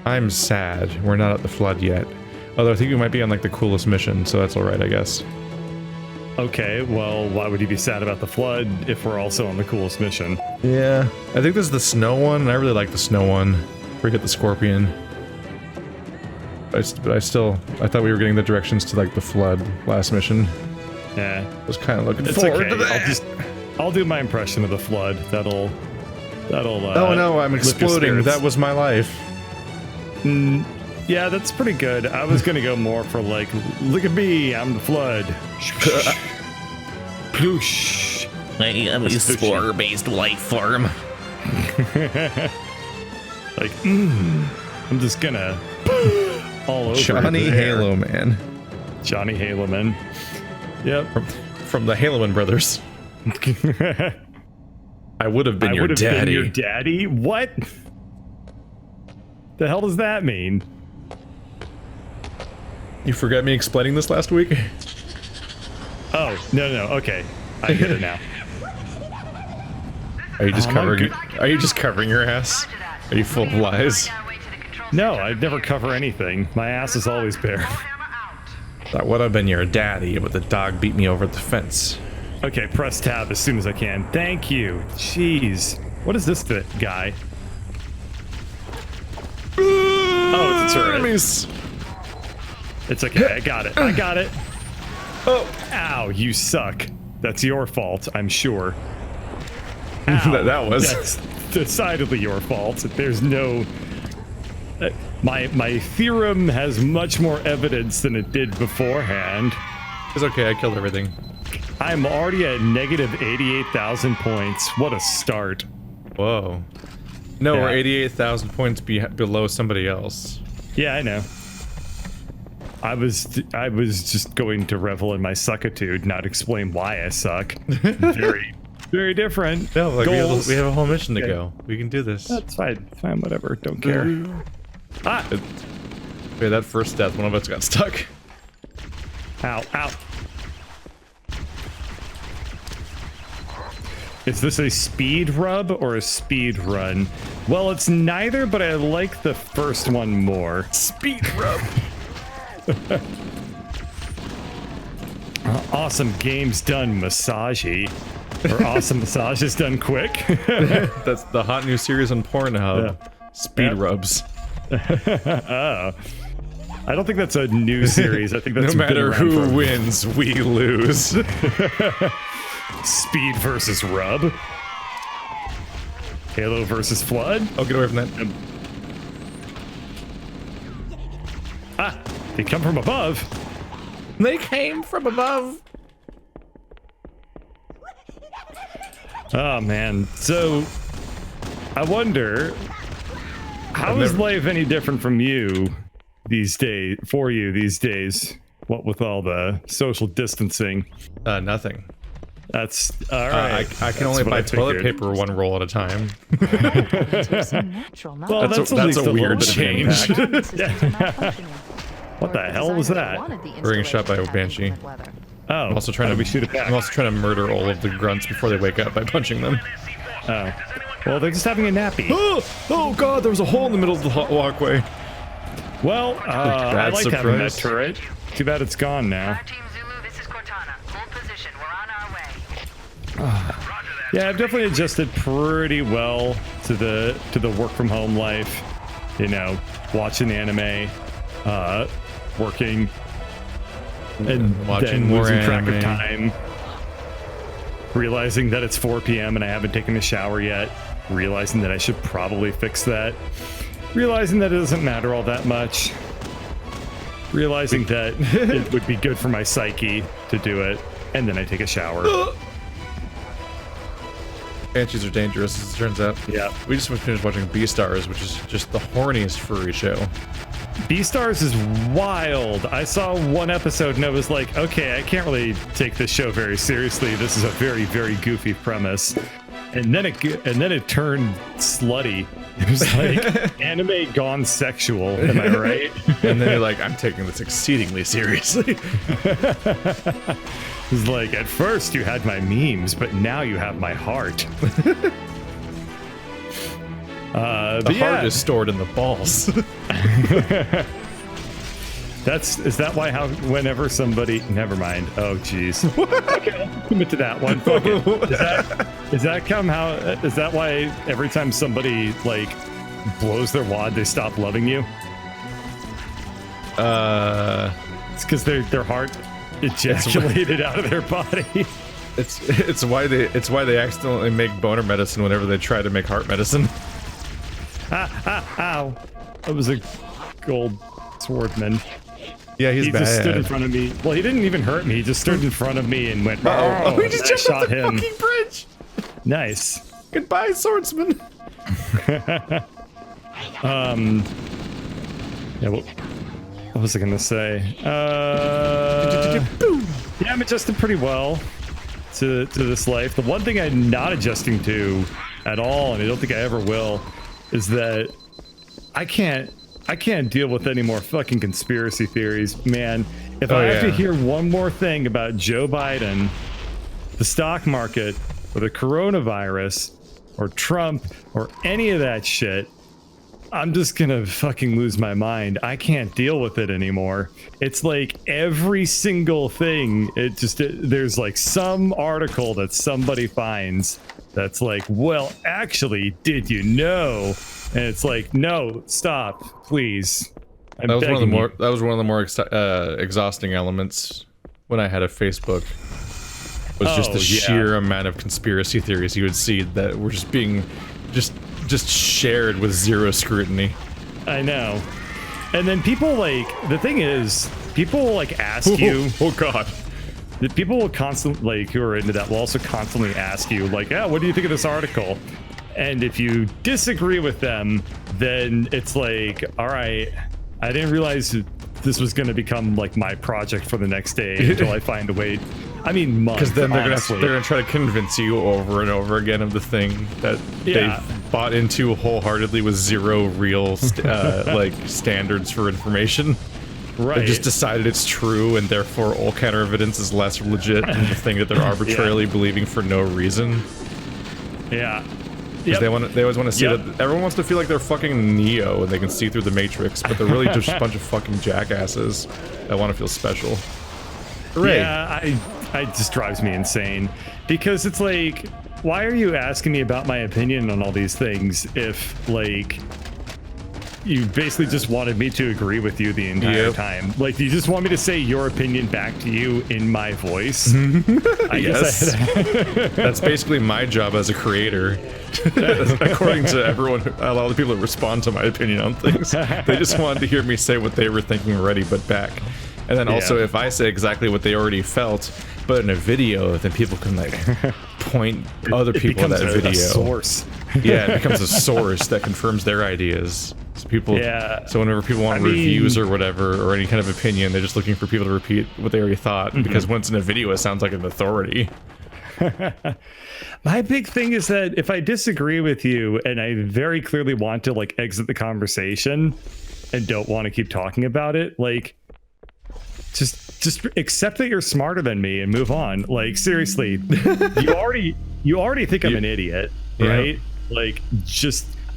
I'm sad. We're not at the flood yet. Although I think we might be on like the coolest mission, so that's alright, I guess. Okay, well, why would you be sad about the flood if we're also on the coolest mission? Yeah. I think this is the snow one, and I really like the snow one. Forget the scorpion. But I thought we were getting the directions to like the flood last mission. Yeah. I was kind of looking forward to that. I'll do my impression of the flood. That'll oh no, I'm exploding. That was my life. Yeah, that's pretty good. I was gonna go more for like, look at me, I'm the flood. Ploosh. I am a spore-based life form. Like, I'm just gonna all over Johnny Halo Man. Johnny Halo Man. Yep. From the Haloman brothers. I would have been your daddy. Been your daddy? What? The hell does that mean? You forgot me explaining this last week? Oh, no, okay. I get it now. Are you just covering your ass? Are you full of lies? No, I'd never cover anything. My ass is always bare. That would have been your daddy, but the dog beat me over the fence. Okay, press tab as soon as I can. Thank you. Jeez. What is this guy? Oh, it's a turret. Enemies. It's okay, I got it. I got it. Oh. Ow, you suck. That's your fault, I'm sure. Ow, that was. That's decidedly your fault. There's no... My theorem has much more evidence than it did beforehand. It's okay, I killed everything. I'm already at negative 88,000 points. What a start. Whoa. No, we're 88,000 points below somebody else. Yeah, I know. I was just going to revel in my suckitude, not explain why I suck. Very, very different. No, like goals. We have a whole mission to go. We can do this. That's fine, whatever. Don't care. Yeah, that first death, one of us got stuck. Ow, ow. Is this a speed rub or a speed run? Well, it's neither, but I like the first one more. Speed rub. Awesome games done massagey. Or awesome massages done quick. That's the hot new series on Pornhub. Yeah. Speed rubs. Oh. I don't think that's a new series. I think that's no matter who wins, we lose. Speed versus rub. Halo versus flood. Oh, get away from that. They come from above. They came from above. Oh man. So I wonder, how is life any different from you these days? For you these days? What with all the social distancing? Nothing. That's all right. I can only buy toilet paper one roll at a time. Well, that's a weird change. What the hell was that? We're getting shot by a banshee. Oh, I'm also trying to shoot it back. I'm also trying to murder all of the grunts before they wake up by punching them. Oh, well, they're just having a nappy. Oh god, there was a hole in the middle of the walkway. Well, I like having that turret. Too bad it's gone now. Yeah, I've definitely adjusted pretty well to the work from home life. You know, watching anime, working, and watching then more losing anime. track of time. Realizing that it's 4 p.m. and I haven't taken a shower yet. Realizing that I should probably fix that. Realizing that it doesn't matter all that much. Realizing that it would be good for my psyche to do it, and then I take a shower. Banshees are dangerous, as it turns out. Yeah. We just finished watching Beastars, which is just the horniest furry show. Beastars is wild. I saw one episode and I was like, okay, I can't really take this show very seriously. This is a very, very goofy premise. And then it turned slutty. It was like anime gone sexual. Am I right? And then you're like, I'm taking this exceedingly seriously. It's like, at first you had my memes, but now you have my heart. The heart is stored in the balls. Is that why whenever somebody, never mind. Oh geez. Okay, I'll commit to that one. Fuck it. Is that why every time somebody like blows their wad, they stop loving you? It's because their heart ejaculated out of their body. It's why they accidentally make boner medicine whenever they try to make heart medicine. Ow. That was a gold swordman. Yeah, he just stood in front of me. Well, he didn't even hurt me. He just stood in front of me and went, oh, he just jumped shot off the him. fucking bridge. Nice. Goodbye, swordsman. Yeah, what was I gonna say? Yeah, I'm adjusting pretty well to this life. The one thing I'm not adjusting to at all, and I don't think I ever will, is that I can't deal with any more fucking conspiracy theories, man. If I have to hear one more thing about Joe Biden, the stock market, or the coronavirus, or Trump, or any of that shit, I'm just gonna fucking lose my mind. I can't deal with it anymore. It's like every single thing, there's like some article that somebody finds that's like, well, actually, did you know? And it's like, no, stop, please. That was one of the more exhausting elements when I had a Facebook. Was just the sheer amount of conspiracy theories you would see that were just being just shared with zero scrutiny. I know. And then people the thing is, people will ask you. Oh God. People will constantly, who are into that, will also constantly ask you, what do you think of this article? And if you disagree with them, then it's like, all right, I didn't realize this was going to become my project for the next day until I find a way. I mean, months. Because then they're gonna try to convince you over and over again of the thing that they bought into wholeheartedly with zero real standards for information. Right. They just decided it's true, and therefore all counter evidence is less legit than the thing that they're arbitrarily believing for no reason. Yeah. Because they always want to see that everyone wants to feel like they're fucking Neo and they can see through the Matrix, but they're really just a bunch of fucking jackasses that want to feel special. Hooray. Yeah, it just drives me insane because it's like, why are you asking me about my opinion on all these things if you basically just wanted me to agree with you the entire time? You just want me to say your opinion back to you in my voice? I guess that's basically my job as a creator. According to everyone, a lot of the people that respond to my opinion on things, they just wanted to hear me say what they were thinking already, but back. And then also, if I say exactly what they already felt, but in a video, then people can point other people at that video. A source. Yeah, it becomes a source that confirms their ideas. So whenever people want reviews or whatever, or any kind of opinion, they're just looking for people to repeat what they already thought. Because once in a video, it sounds like an authority. My big thing is that if I disagree with you and I very clearly want to exit the conversation and don't want to keep talking about it, just accept that you're smarter than me and move on. Seriously, you already think I'm an idiot, right?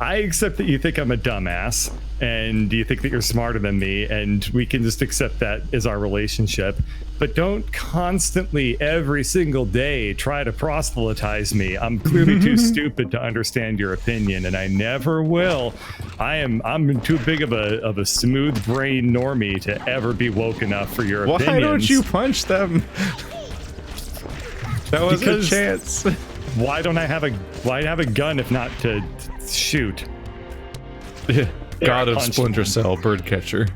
I accept that you think I'm a dumbass and you think that you're smarter than me, and we can just accept that as our relationship. But don't constantly, every single day, try to proselytize me. I'm clearly too stupid to understand your opinion, and I never will. I'm too big of a smooth brain normie to ever be woke enough for your opinions. Why don't you punch them? That was a chance. Why have a gun if not to shoot? God of Splinter Cell, birdcatcher.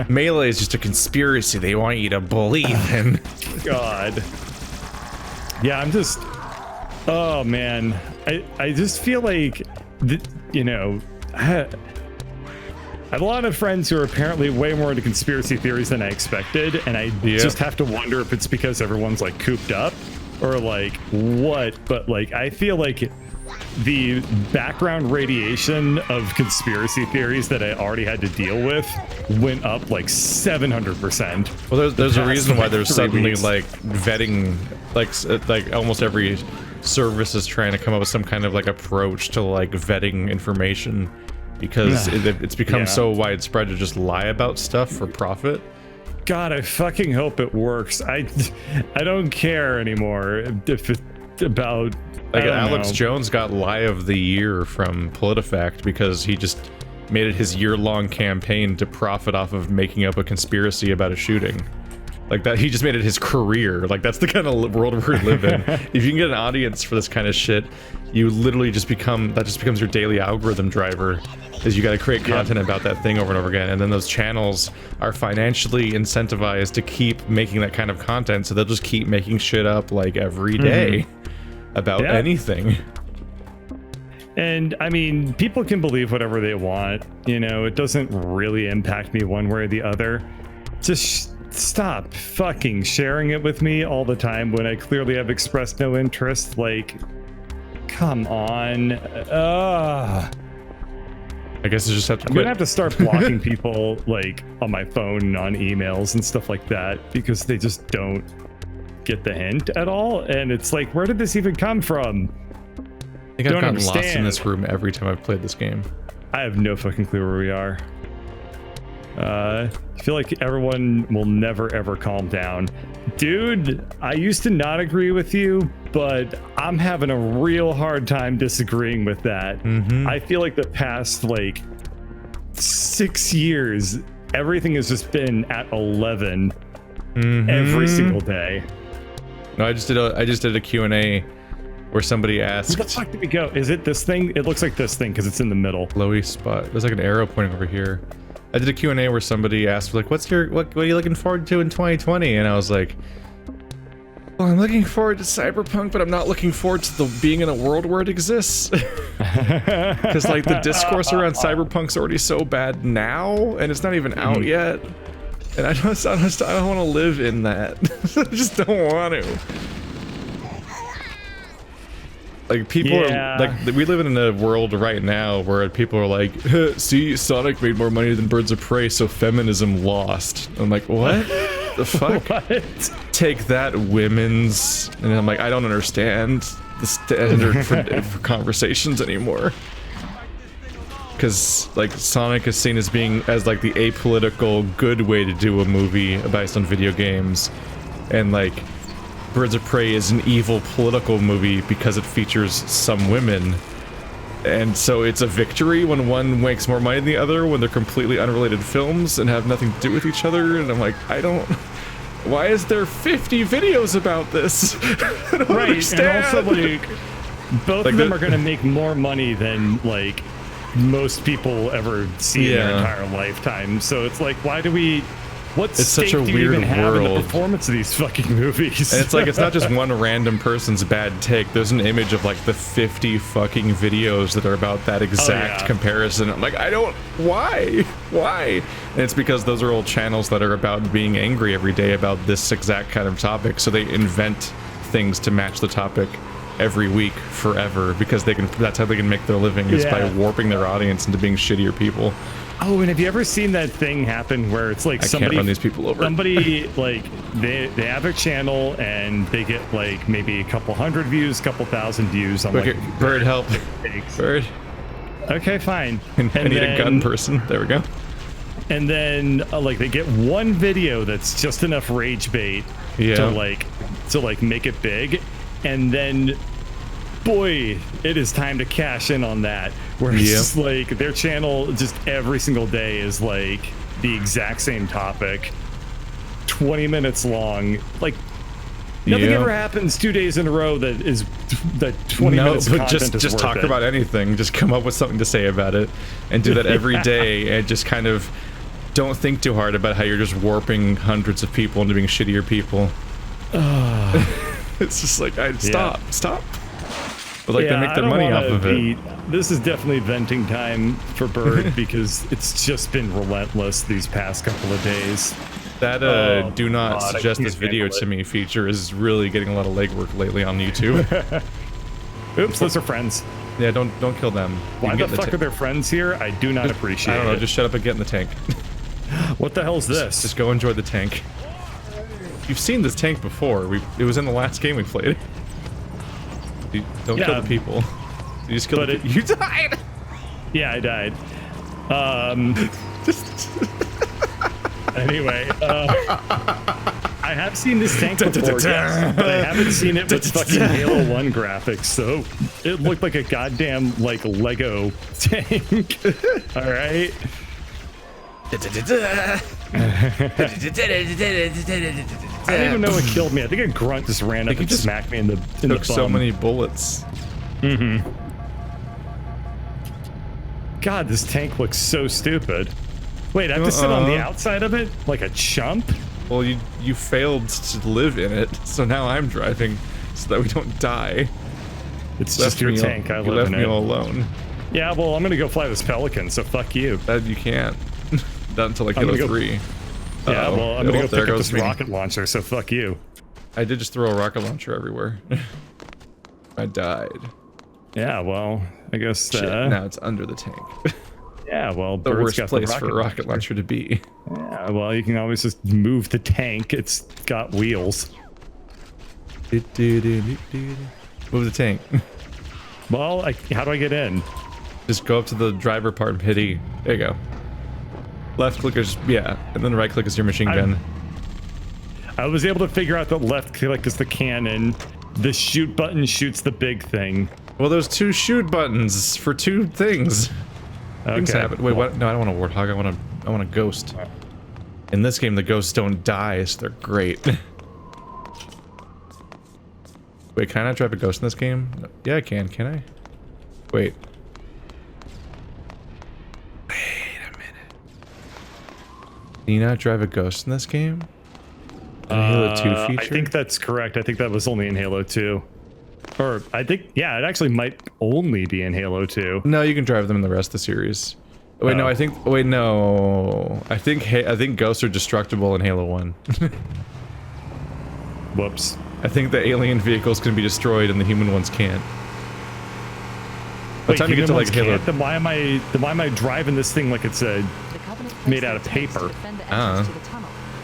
Melee is just a conspiracy they want you to believe in. God. Yeah, I'm just... Oh, man. I just feel like, I have a lot of friends who are apparently way more into conspiracy theories than I expected, and I just have to wonder if it's because everyone's cooped up or what, but I feel like the background radiation of conspiracy theories that I already had to deal with went up 700%. Well, there's a reason why there's suddenly vetting almost every service is trying to come up with some kind of like approach to like vetting information, because it's become so widespread to just lie about stuff for profit. God, I fucking hope it works. I don't care anymore if it's about... Like Alex Jones got Lie of the Year from PolitiFact because he just made it his year-long campaign to profit off of making up a conspiracy about a shooting. Like that, he just made it his career. Like that's the kind of world we live in. If you can get an audience for this kind of shit, you literally just becomes your daily algorithm driver. Is you got to create content about that thing over and over again, and then those channels are financially incentivized to keep making that kind of content, so they'll just keep making shit up like every day about anything. And I mean, people can believe whatever they want. You know, it doesn't really impact me one way or the other. Just stop fucking sharing it with me all the time when I clearly have expressed no interest. Like, come on. I guess I just have to quit. I'm gonna have to start blocking people like on my phone and on emails and stuff like that, because they just don't get the hint at all. And it's like, where did this even come from? I think I've gotten lost in this room every time I've played this game. I have no fucking clue where we are. I feel like everyone will never ever calm down. Dude, I used to not agree with you, but I'm having a real hard time disagreeing with that. I feel like the past like 6 years, everything has just been at 11 every single day. No, I just did a Q&A where somebody asked, where the fuck did we go? Is it this thing? It looks like this thing because it's in the middle. Glowy spot. There's like an arrow pointing over here. I did a Q&A where somebody asked, like, what are you looking forward to in 2020? And I was like, well, I'm looking forward to Cyberpunk, but I'm not looking forward to being in a world where it exists. Because like the discourse around Cyberpunk's already so bad now, and it's not even out yet. And I don't want to live in that. I just don't want to. Like people are like, we live in a world right now where people are like, see, Sonic made more money than Birds of Prey, so feminism lost. I'm like, what the fuck? What? Take that, women's. And I'm like, I don't understand the standard for conversations anymore. Because like Sonic is seen as being like the apolitical good way to do a movie based on video games, and like Birds of Prey is an evil political movie because it features some women. And so it's a victory when one makes more money than the other, when they're completely unrelated films and have nothing to do with each other. And I'm like, why is there 50 videos about this? I don't understand. And also like, both of them are gonna make more money than like most people ever see in their entire lifetime. So it's like, why do we... It's such a weird world in the performance of these fucking movies. And it's like, it's not just one random person's bad take. There's an image of like the 50 fucking videos that are about that exact comparison. I'm like, why? And it's because those are old channels that are about being angry every day about this exact kind of topic. So they invent things to match the topic every week forever, because that's how they can make their living, is by warping their audience into being shittier people. Oh, and have you ever seen that thing happen where it's like can't run these people over. Somebody like they have a channel and they get like maybe a couple hundred views, couple thousand views on like Bird, help. Bird. Okay, fine. I need a gun person. There we go. And then like they get one video that's just enough rage bait to like make it big, and then boy, it is time to cash in on that. Where it's just like their channel just every single day is like the exact same topic, 20 minutes long. Like nothing ever happens 2 days in a row that 20 minutes of content is just talk worth it. about anything. Just come up with something to say about it, and do that every day, and just kind of don't think too hard about how you're just warping hundreds of people into being shittier people. It's just like, stop. But like they make their money off of it. This is definitely venting time for Bird because it's just been relentless these past couple of days. That do not suggest this video to me feature is really getting a lot of legwork lately on YouTube. Oops, those are friends. Yeah, don't kill them. Why the fuck are their friends here? I do not appreciate it. I don't know, just shut up and get in the tank. What the hell's this? Just go enjoy the tank. You've seen this tank before. It was in the last game we played. You don't kill the people. You just killed the people. You died! Yeah, I died. Anyway, I have seen this tank before, yes, but I haven't seen it with fucking Halo 1 graphics, so it looked like a goddamn, like, Lego tank. Alright? I don't even know what killed me. I think a grunt just ran up and just smacked me in the bum. So many bullets. Mm-hmm. God, this tank looks so stupid. Wait, I have to sit on the outside of it like a chump? Well, you failed to live in it, so now I'm driving so that we don't die. It's just your tank. I live in it. You left me all alone. Yeah, well, I'm gonna go fly this Pelican, so fuck you. That you can't. Not until like Halo 3. Yeah, well, I'm gonna go pick up this rocket launcher, so fuck you. I did just throw a rocket launcher everywhere. I died. Yeah, well, I guess now it's under the tank. Yeah, well, the worst place for a rocket launcher to be. Yeah, well, you can always just move the tank. It's got wheels. Move the tank. Well, how do I get in? Just go up to the driver part and hit E. There you go. Left click is, yeah, and then right click is your machine gun. I was able to figure out that left click is the cannon. The shoot button shoots the big thing. Well, there's 2 shoot buttons for 2 things. Things happen. Wait, what? No, I don't want a warthog. I want a ghost. In this game, the ghosts don't die, so they're great. Wait, can I not drive a ghost in this game? Yeah, I can I? Wait. Wait a minute. Can you not drive a ghost in this game? Halo 2 feature? I think that's correct. I think that was only in Halo 2. Or, I think, yeah, it actually might only be in Halo 2. No, you can drive them in the rest of the series. Wait, no, I think, wait, no. I think ghosts are destructible in Halo 1. Whoops. I think the alien vehicles can be destroyed and the human ones can't. By the time you get to like Halo, then why am I driving this thing like it's made out of paper? All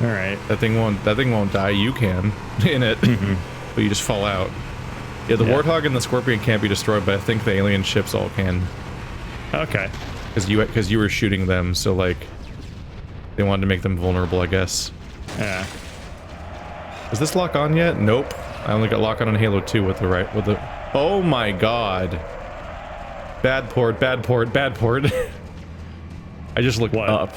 right. That thing won't die. You can in it, but you just fall out. Yeah, the Warthog and the Scorpion can't be destroyed, but I think the alien ships all can. Okay. Because you were shooting them, so like they wanted to make them vulnerable, I guess. Yeah. Is this lock on yet? Nope. I only got lock on Halo 2 with the. Oh my god. Bad port. I just looked up.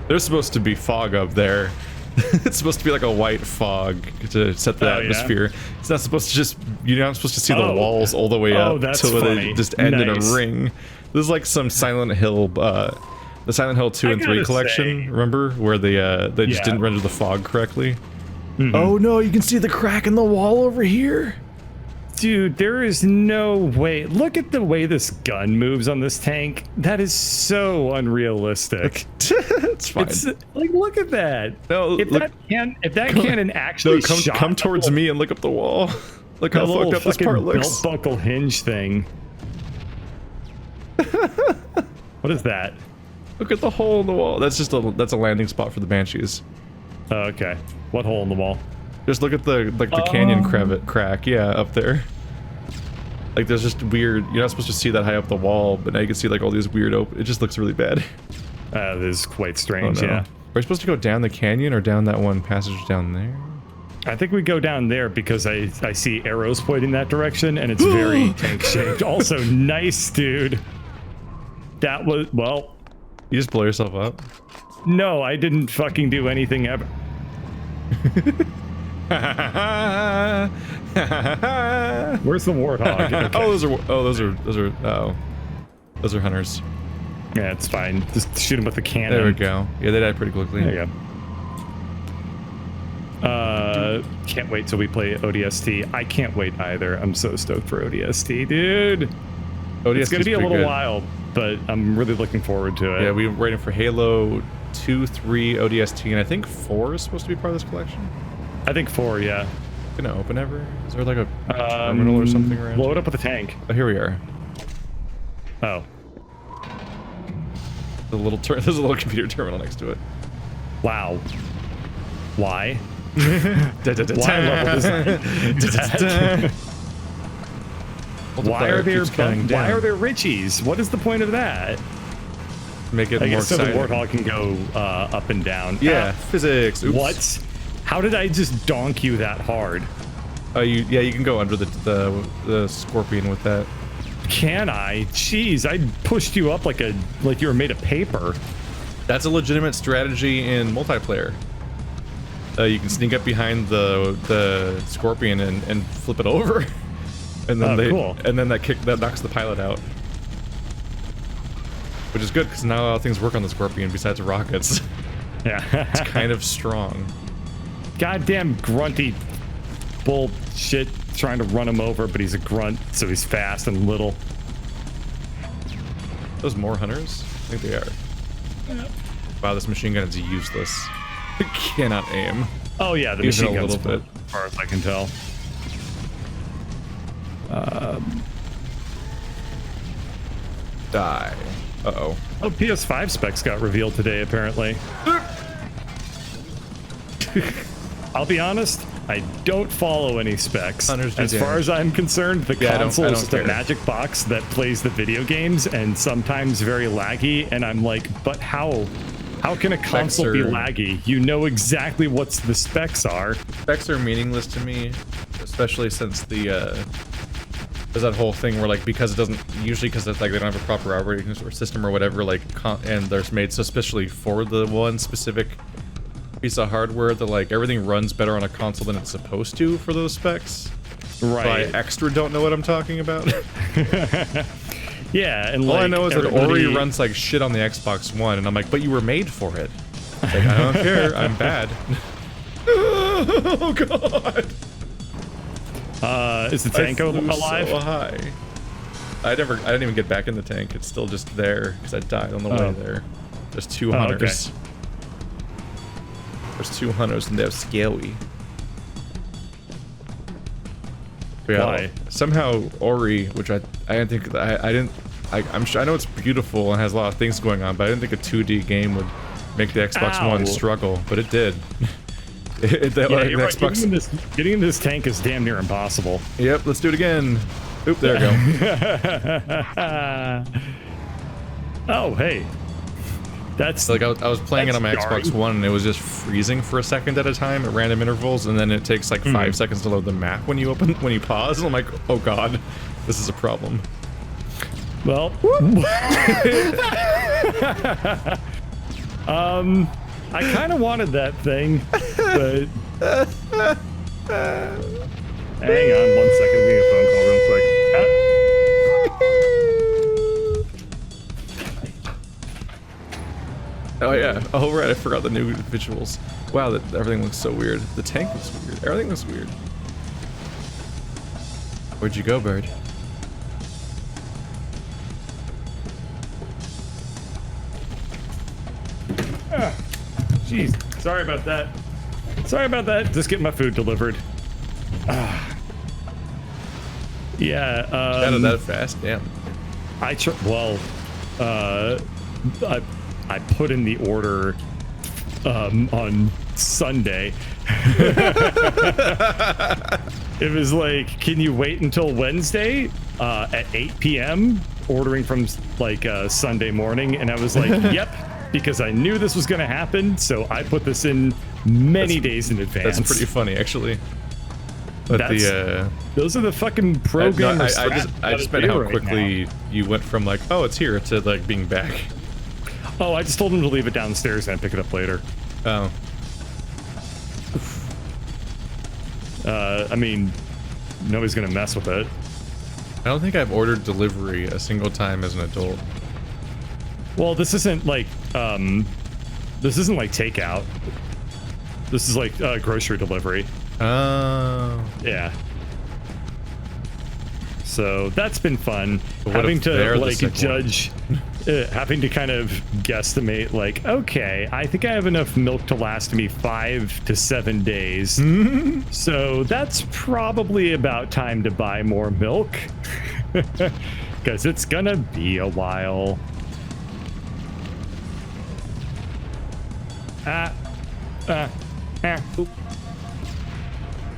There's supposed to be fog up there. It's supposed to be like a white fog to set the atmosphere. Yeah? It's not supposed to just, you're not supposed to see the walls all the way up until they just end in a ring. This is like some Silent Hill, the Silent Hill 2 and 3 collection, remember? Where they just didn't render the fog correctly. Oh no, you can see the crack in the wall over here. Dude, there is no way. Look at the way this gun moves on this tank. That is so unrealistic. It's fine. Like, look at that. No, if that cannon actually come towards me and look up the wall. Look how fucked up this part looks. Belt buckle hinge thing. What is that? Look at the hole in the wall. That's just that's a landing spot for the Banshees. Oh, okay. What hole in the wall? Just look at the canyon crack. Yeah, up there. Like there's just weird. You're not supposed to see that high up the wall, but now you can see like all these weird it just looks really bad. It is quite strange. Oh, no. Yeah. Are we supposed to go down the canyon or down that one passage down there? I think we go down there because I see arrows pointing that direction and it's very tank shaped. Also, nice, dude. That was, well. You just blow yourself up? No, I didn't fucking do anything ever. Where's the warthog? Okay. Those are hunters. Yeah, it's fine. Just shoot them with the cannon. There we go. Yeah, they died pretty quickly. There you go. Can't wait till we play ODST. I can't wait either. I'm so stoked for ODST, dude. It's gonna be a little while, but I'm really looking forward to it. Yeah, we're waiting for Halo 2, 3, ODST, and I think 4 is supposed to be part of this collection. I think 4, yeah. Gonna open ever? Is there like a terminal or something around? Blow it up with a tank. Oh, here we are. Oh. There's a little computer terminal next to it. Wow. Why? Why level design? Why are there keeps counting why down. are there Richies? What is the point of that? Make it I more guess so the exciting. Warthog can go up and down. Yeah, physics. Oops. What? How did I just donk you that hard? You can go under the Scorpion with that. Can I? Jeez, I pushed you up like you were made of paper. That's a legitimate strategy in multiplayer. You can sneak up behind the Scorpion and flip it over, and then cool. and then that knocks the pilot out, which is good because now all things work on the Scorpion besides rockets. Yeah. It's kind of strong. Goddamn grunty bullshit trying to run him over, but he's a grunt, so he's fast and little. Those more hunters? I think they are. Wow, this machine gun is useless. It cannot aim. Oh yeah, the Even machine a gun's little bit. as far as I can tell. Die. Uh-oh. Oh, PS5 specs got revealed today, apparently. I'll be honest, I don't follow any specs. Hunters do As far damage. as I'm concerned, the Yeah, I console don't is just a care. magic box that plays the video games and sometimes very laggy, and I'm like, but how can a console be are- laggy? You know exactly what the specs are. Specs are meaningless to me, especially since there's that whole thing where like because it doesn't usually because it's like they don't have a proper operating system or whatever like and they're made so especially for the one specific piece of hardware that like everything runs better on a console than it's supposed to for those specs. Right. So I extra don't know what I'm talking about. Yeah, and All like I know is that everybody- Ori runs like shit on the Xbox One, and I'm like, but you were made for it. It's like, I don't care, I'm bad. Oh god. Is the tank I flew alive? so high. I didn't even get back in the tank. It's still just there because I died on the way there. There's two hunters. Okay. There's two hunters and they're scary. But yeah, Why? somehow Ori, which I didn't think I'm sure I know it's beautiful and has a lot of things going on, but I didn't think a 2D game would make the Xbox Ow. One struggle, but it did. Yeah, the you're right. Xbox. Getting in this tank is damn near impossible. Yep, let's do it again. Oop, there we go. Oh, hey. That's Like I was playing it on my That's Xbox jarring. One and it was just freezing for a second at a time at random intervals, and then it takes like 5 seconds to load the map when you pause. And I'm like, oh god, this is a problem. well. I kind of wanted that thing, but hang on 1 second. Give me a phone call real quick. Oh yeah. Oh right, I forgot the new visuals. Wow, everything looks so weird. The tank looks weird. Everything looks weird. Where'd you go, bird? Jeez, sorry about that. Sorry about that. Just getting my food delivered. Yeah. That fast? Damn. I put in the order on Sunday. It was like, can you wait until Wednesday at 8 p.m. ordering from like Sunday morning? And I was like, yep, because I knew this was going to happen. So I put this in many days in advance. That's pretty funny, actually. But Those are the fucking pro gamers. I just meant how quickly you went from like, oh, it's here to like being back. Oh, I just told him to leave it downstairs and I'd pick it up later. Oh. I mean, nobody's gonna mess with it. I don't think I've ordered delivery a single time as an adult. Well, this isn't like takeout. This is like grocery delivery. Oh. Yeah. So that's been fun. But what Having if to they're the like sick one? judge, having to kind of guesstimate like, okay, I think I have enough milk to last me 5 to 7 days. So that's probably about time to buy more milk. Because it's gonna be a while. Oop.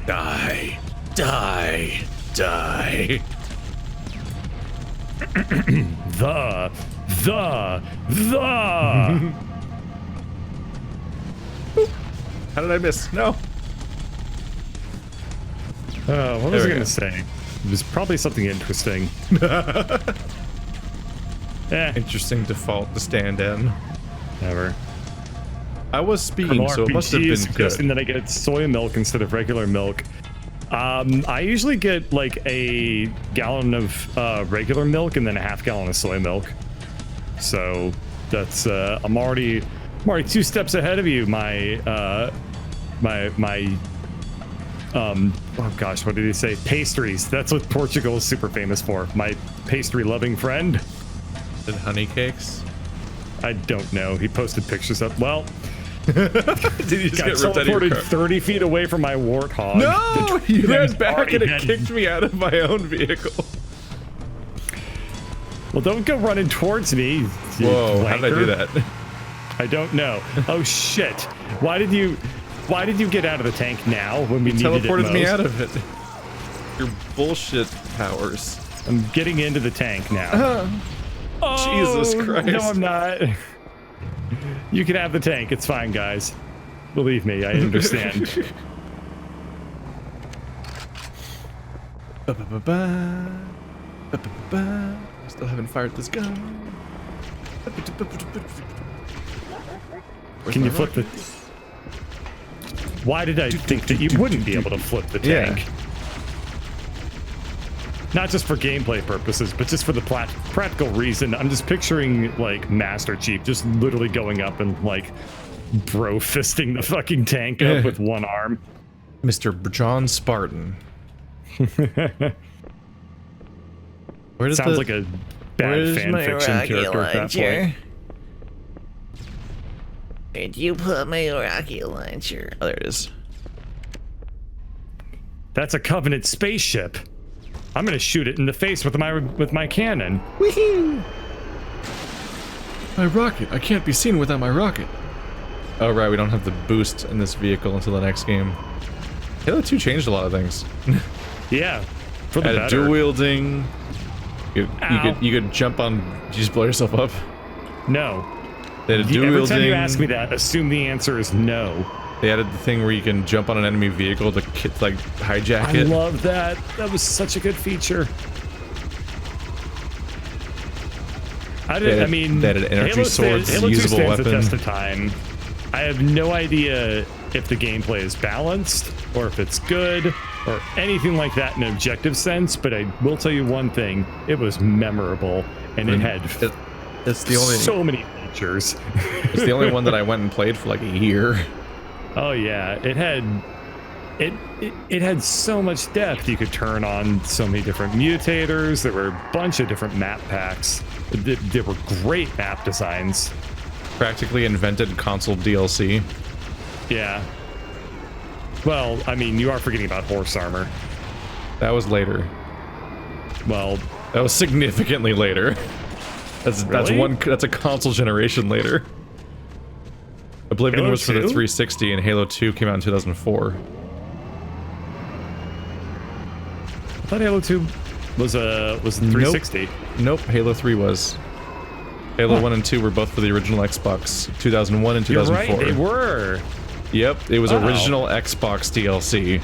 Die. Die. Die. The. How did I miss? No. What was I going to say? It was probably something interesting. Interesting default to stand in. Never. I was speaking, so it must have been suggesting good. that I get soy milk instead of regular milk. I usually get like a gallon of regular milk and then a half gallon of soy milk. So that's I'm already 2 steps ahead of you. Oh gosh, what did he say? Pastries. That's what Portugal is super famous for. My pastry-loving friend. Did honey cakes? I don't know. He posted pictures of. Well. Did you just got get ripped out of your teleported car? 30 feet away from my warthog. No! You ran back already and it dead. kicked me out of my own vehicle. Well, don't go running towards me. You Whoa, how did I do wanker. that? I don't know. Oh shit! Why did you get out of the tank now when we needed it Teleported most? me out of it. Your bullshit powers. I'm getting into the tank now. Oh, Jesus Christ. No, I'm not. You can have the tank. It's fine, guys. Believe me, I understand. Still haven't fired this gun. Can you flip the... Why did I think that you wouldn't be able to flip the tank? Yeah. Not just for gameplay purposes, but just for the practical reason. I'm just picturing, like, Master Chief just literally going up and, like, bro-fisting the fucking tank up with one arm. Mr. John Spartan. Where does Sounds like a bad fan fiction character at that point. Where'd you put my rocket launcher? Oh, there it is. That's a Covenant spaceship. I'm gonna shoot it in the face with my cannon. Woohoo! My rocket. I can't be seen without my rocket. Oh, right. We don't have the boost in this vehicle until the next game. Halo 2 changed a lot of things. Yeah, for the Added better. dual wielding. You could jump on. Did you just blow yourself up? No. They added dual Every wielding. time you ask me that, assume the answer is no. They added the thing where you can jump on an enemy vehicle to like hijack I it. love that. That was such a good feature. They added energy swords, Halo 2 usable stands the weapon. test of time. I have no idea if the gameplay is balanced or if it's good or anything like that in an objective sense, but I will tell you one thing: it was memorable and it had It's the only. so many features. It's the only one that I went and played for like a year. Oh yeah, it had so much depth. You could turn on so many different mutators. There were a bunch of different map packs. There were great map designs. Practically invented console DLC. Yeah. Well, I mean, you are forgetting about horse armor. That was later. Well, That was significantly later. That's Really? That's a console generation later. Oblivion Halo was for the 2? 360, and Halo 2 came out in 2004. I thought Halo 2 was 360. Nope, Halo 3 was. Halo 1 and 2 were both for the original Xbox, 2001 and You're 2004. right, they were. Yep, it was Wow. original Xbox DLC.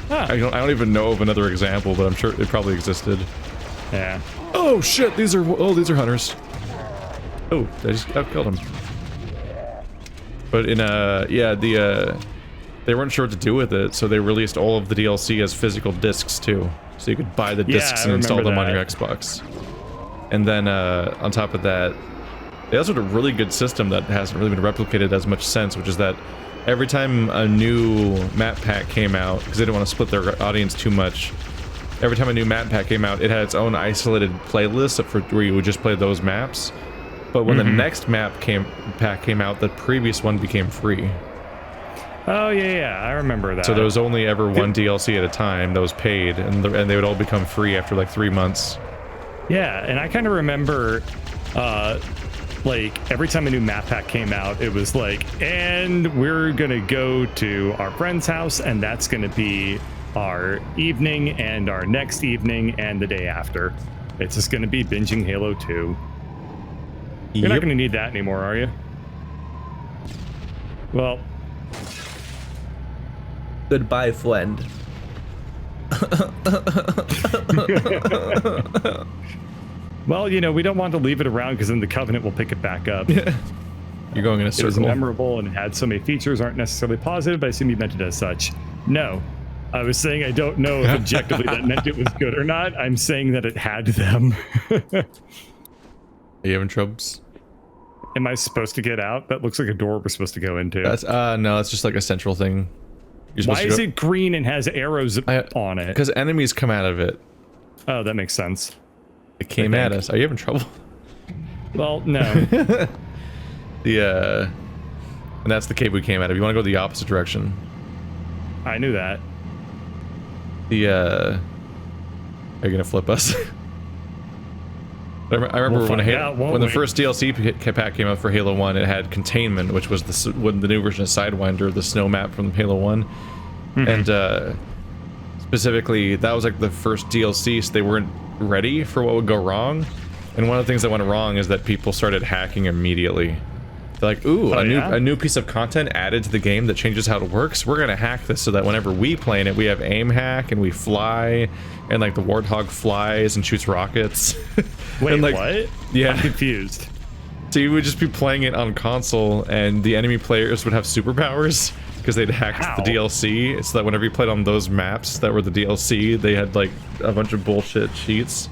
Huh. I don't even know of another example, but I'm sure it probably existed. Yeah. Oh shit, these are hunters. Oh, I just killed him. But in they weren't sure what to do with it, so they released all of the DLC as physical discs too. So you could buy the Yeah, discs I and install them remember on your that. Xbox. And then on top of that, they also had a really good system that hasn't really been replicated as much since, which is that every time a new map pack came out, because they didn't want to split their audience too much, every time a new map pack came out, it had its own isolated playlist for where you would just play those maps. But when the next pack came out, the previous one became free. Oh yeah, I remember that. So there was only ever one DLC at a time that was paid, and they would all become free after like 3 months. Yeah, and I kind of remember, like, every time a new map pack came out, it was like, and we're gonna go to our friend's house, and that's gonna be our evening, and our next evening, and the day after. It's just gonna be binging Halo 2. You're not gonna need that anymore, are you? Well, Goodbye, friend. well, you know, we don't want to leave it around because then the Covenant will pick it back up. You're going in a It was circle. memorable and it had so many features aren't necessarily positive, but I assume you meant it as such. No. I was saying I don't know if objectively that meant it was good or not. I'm saying that it had them. Are you having troubles? Am I supposed to get out? That looks like a door we're supposed to go into. That's no, it's just like a central thing. You're supposed Why to is go, it green and has arrows on it? because enemies come out of it. Oh, that makes sense. It came at us. Are you having trouble? Well, no. And that's the cave we came out of. You want to go the opposite direction. I knew that. Are you gonna flip us? I remember We'll when find out, won't the we? first DLC pack came out for Halo 1, it had Containment, which was the new version of Sidewinder, the snow map from Halo 1. And specifically, that was like the first DLC, so they weren't ready for what would go wrong. And one of the things that went wrong is that people started hacking immediately. They're like, ooh, a new piece of content added to the game that changes how it works. We're gonna hack this so that whenever we play in it, we have aim hack and we fly, and like the Warthog flies and shoots rockets. Wait, and, like, what? Yeah. I'm confused. So you would just be playing it on console, and the enemy players would have superpowers because they'd hacked How? the DLC, so that whenever you played on those maps that were the DLC, they had like a bunch of bullshit cheats,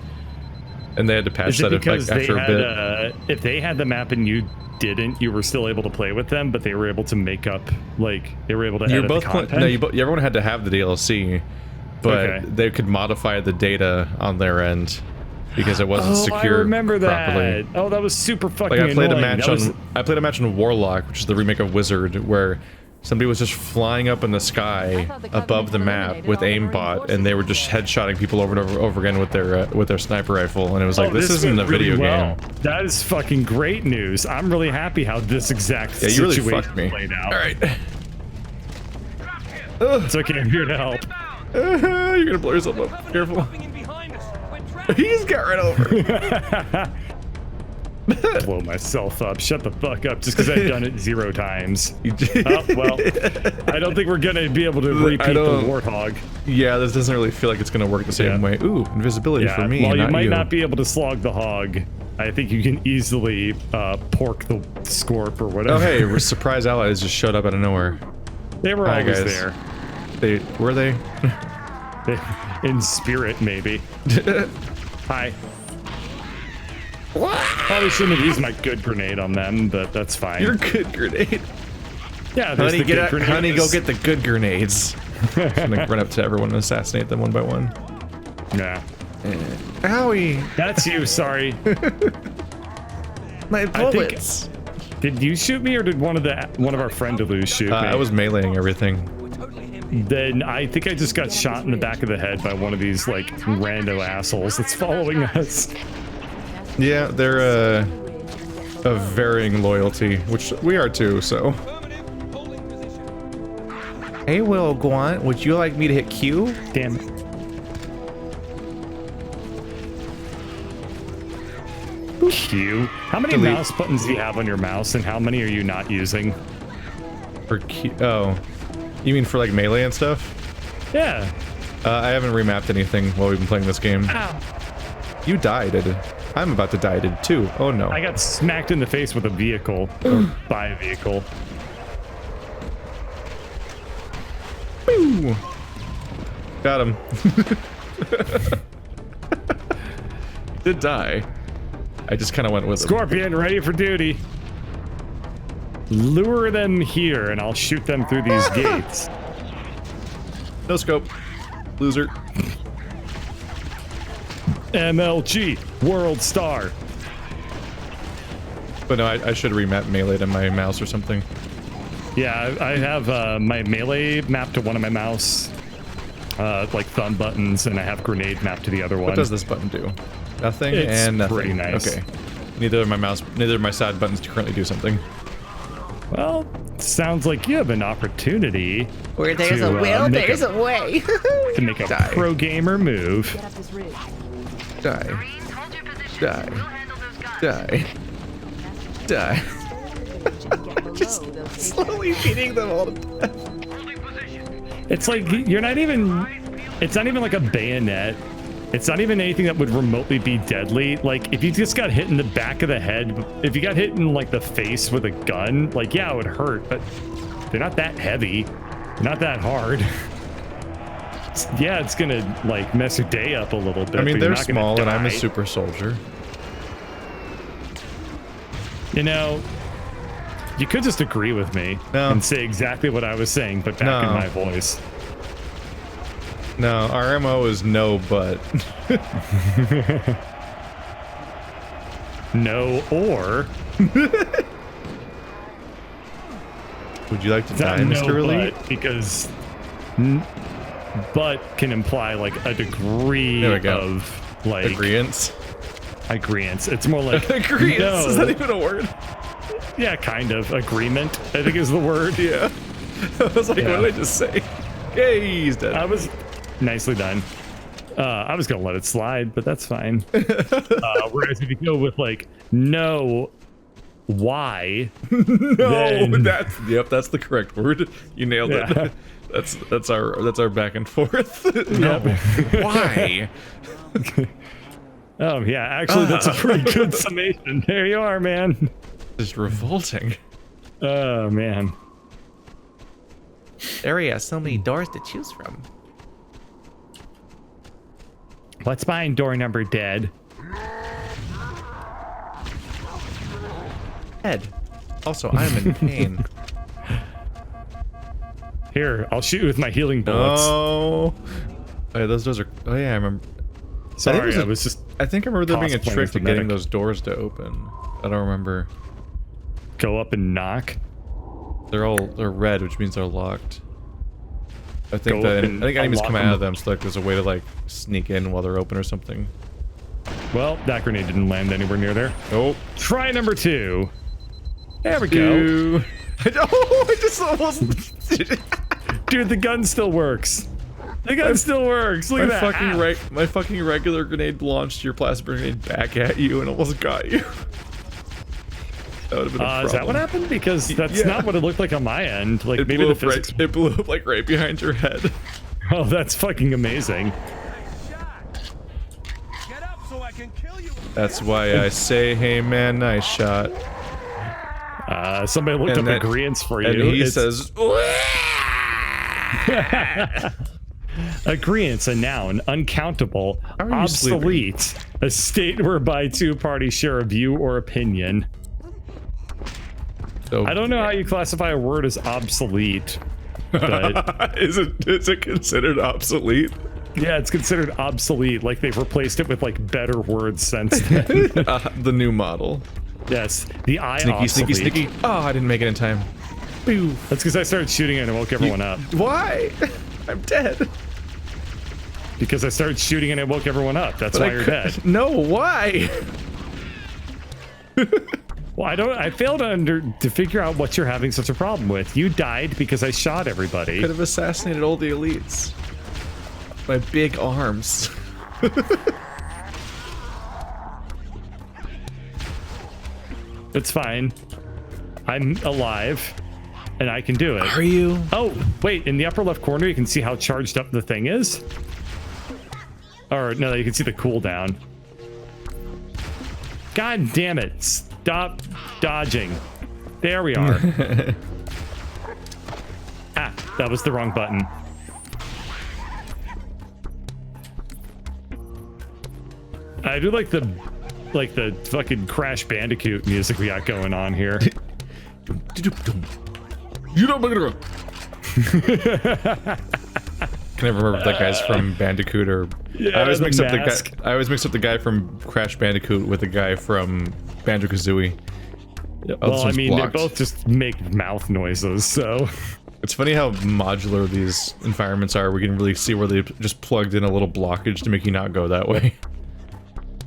and they had to patch Is it that because like, after they a had, bit. if they had the map and you didn't, you were still able to play with them, but they were able to make up, like, they were able to You're edit both the content? no, everyone had to have the DLC, but Okay. they could modify the data on their end because it wasn't secure I remember properly. that. Oh, that was super fucking Like I played annoying. a match That was- on Warlock, which is the remake of Wizard, where somebody was just flying up in the sky above the map with aimbot, and they were just headshotting people over and over again with their sniper rifle, and it was like, Oh, this isn't went a video really well. game. That is fucking great news. I'm really happy how this exact Yeah, you really situation fucked me. played out. All right, It's okay, I'm here to help. you're gonna blow yourself up. Careful. He's got right over. Blow myself up. Shut the fuck up just because I've done it 0 times. You did. Oh, well, I don't think we're gonna be able to repeat the Warthog. Yeah, this doesn't really feel like it's gonna work the same way. Ooh, invisibility for me. While you not might you. not be able to slog the hog, I think you can easily pork the Scorp or whatever. Oh hey, surprise allies just showed up out of nowhere. They were Hi, always guys. there. Were they? In spirit, maybe. Hi. Probably shouldn't have used my good grenade on them, but that's fine. Your good grenade. Yeah, there's Honey, the good grenade. honey, go get the good grenades. I'm gonna run up to everyone and assassinate them one by one. Yeah. Owie! That's you, sorry. My I think- bullets. Did you shoot me or did one of our friend Deleuze shoot me? I was meleeing everything. Then I think I just got shot in the back of the head by one of these like rando assholes that's following us. Yeah, they're of varying loyalty, which we are too. So. Hey, Will Guant, would you like me to hit Q? Damn it. Q. How many Delete. mouse buttons do you have on your mouse and how many are you not using? For Q? Oh, you mean for like melee and stuff? Yeah. I haven't remapped anything while we've been playing this game. Ow. You died. I'm about to die too. Oh no. I got smacked in the face with a vehicle. Or by a vehicle. Boo! Got him. Did die. I just kind of went with him. Scorpion, ready for duty. Lure them here and I'll shoot them through these gates. No scope. Loser. MLG, World Star. But no, I should remap melee to my mouse or something. Yeah, I have my melee mapped to one of my mouse, like thumb buttons, and I have grenade mapped to the other one. What does this button do? Nothing It's and nothing. pretty nice. Okay. Neither of my side buttons currently do something. Well, sounds like you have an opportunity Where there's to, a will, make there's a way. to make a Die. pro gamer move. Die. Die. Die. Die. Just slowly beating them all to death. It's like you're not even. It's not even like a bayonet. It's not even anything that would remotely be deadly. Like if you just got hit in the back of the head, if you got hit in like the face with a gun, like yeah, it would hurt, but they're not that heavy, not that hard. Yeah, it's gonna like mess your day up a little bit. I mean, but you're they're not gonna small, and I'm a die. super soldier. You know, you could just agree with me and say exactly what I was saying, but back in my voice. No, our MO is no, but. No, or. Would you like to die, No, Mr. Elite? but, because but can imply like a degree There we go. of like Agreeance. agreeance. It's more like Agreeance. no. Is that even a word? Yeah, kind of. Agreement, I think is the word. Yeah. I was like, Yeah. what did I just say? Yay, he's dead. I was nicely done. I was gonna let it slide, but that's fine. Whereas if you go with like no, why? No, that's the correct word. You nailed Yeah. it. That's our back and forth. No, why? Oh yeah, actually that's a pretty good summation. There you are, man. Just revolting. Oh man. Area has so many doors to choose from. What's behind door number dead? Head. Also, I'm in pain. Here, I'll shoot you with my healing bullets. Oh. Oh, yeah, those doors are. Oh yeah, I remember. Sorry, I I was just I think I remember there being a cosplaying trick as to the getting medic. those doors to open. I don't remember. go up and knock. They're red, which means they're locked. I think Go up that and I think enemies come unlock out of them. them, so like there's a way to like sneak in while they're open or something. Well, that grenade didn't land anywhere near there. Oh, Try number 2. There we go. I just almost. Dude, the gun still works. The gun still works. Look My at that. fucking my fucking regular grenade launched your plasma grenade back at you and almost got you. That would have been a problem. Is that what happened? Because that's Yeah. not what it looked like on my end. Like It maybe blew the up physics. it blew up like right behind your head. Oh, that's fucking amazing. Get up so I can kill you. That's why I say, hey man, nice shot. Somebody looked And up that- agreeance for you. And he It's- says, agreeance, a noun, uncountable, How are you obsolete, a state whereby two parties share a view or opinion. so, I don't know how you classify a word as obsolete, but is it considered obsolete? yeah, it's considered obsolete. Like they've replaced it with like better words since then. The new model. Yes, the eye Sneaky, obsolete. sneaky, sneaky. Oh, I didn't make it in time. Boo. That's because I started shooting it and it woke everyone up. Why? I'm dead. Because I started shooting and it woke everyone up. That's But why I you're could- dead. No, why? Well, I failed to figure out what you're having such a problem with. You died because I shot everybody. Could have assassinated all the elites. My big arms. It's fine. I'm alive, and I can do it. Are you? Oh, wait, in the upper left corner, you can see how charged up the thing is. Or, no, you can see the cooldown. God damn it. Stop dodging. There we are. Ah, that was the wrong button. I do like the fucking Crash Bandicoot music we got going on here. You don't look at Can never remember if that guy's from Bandicoot or Yeah, I always the mix up mask. I always mix up the guy from Crash Bandicoot with the guy from Banjo-Kazooie. Well, this I one's mean, blocked. they both just make mouth noises, so. It's funny how modular these environments are. We can really see where they just plugged in a little blockage to make you not go that way.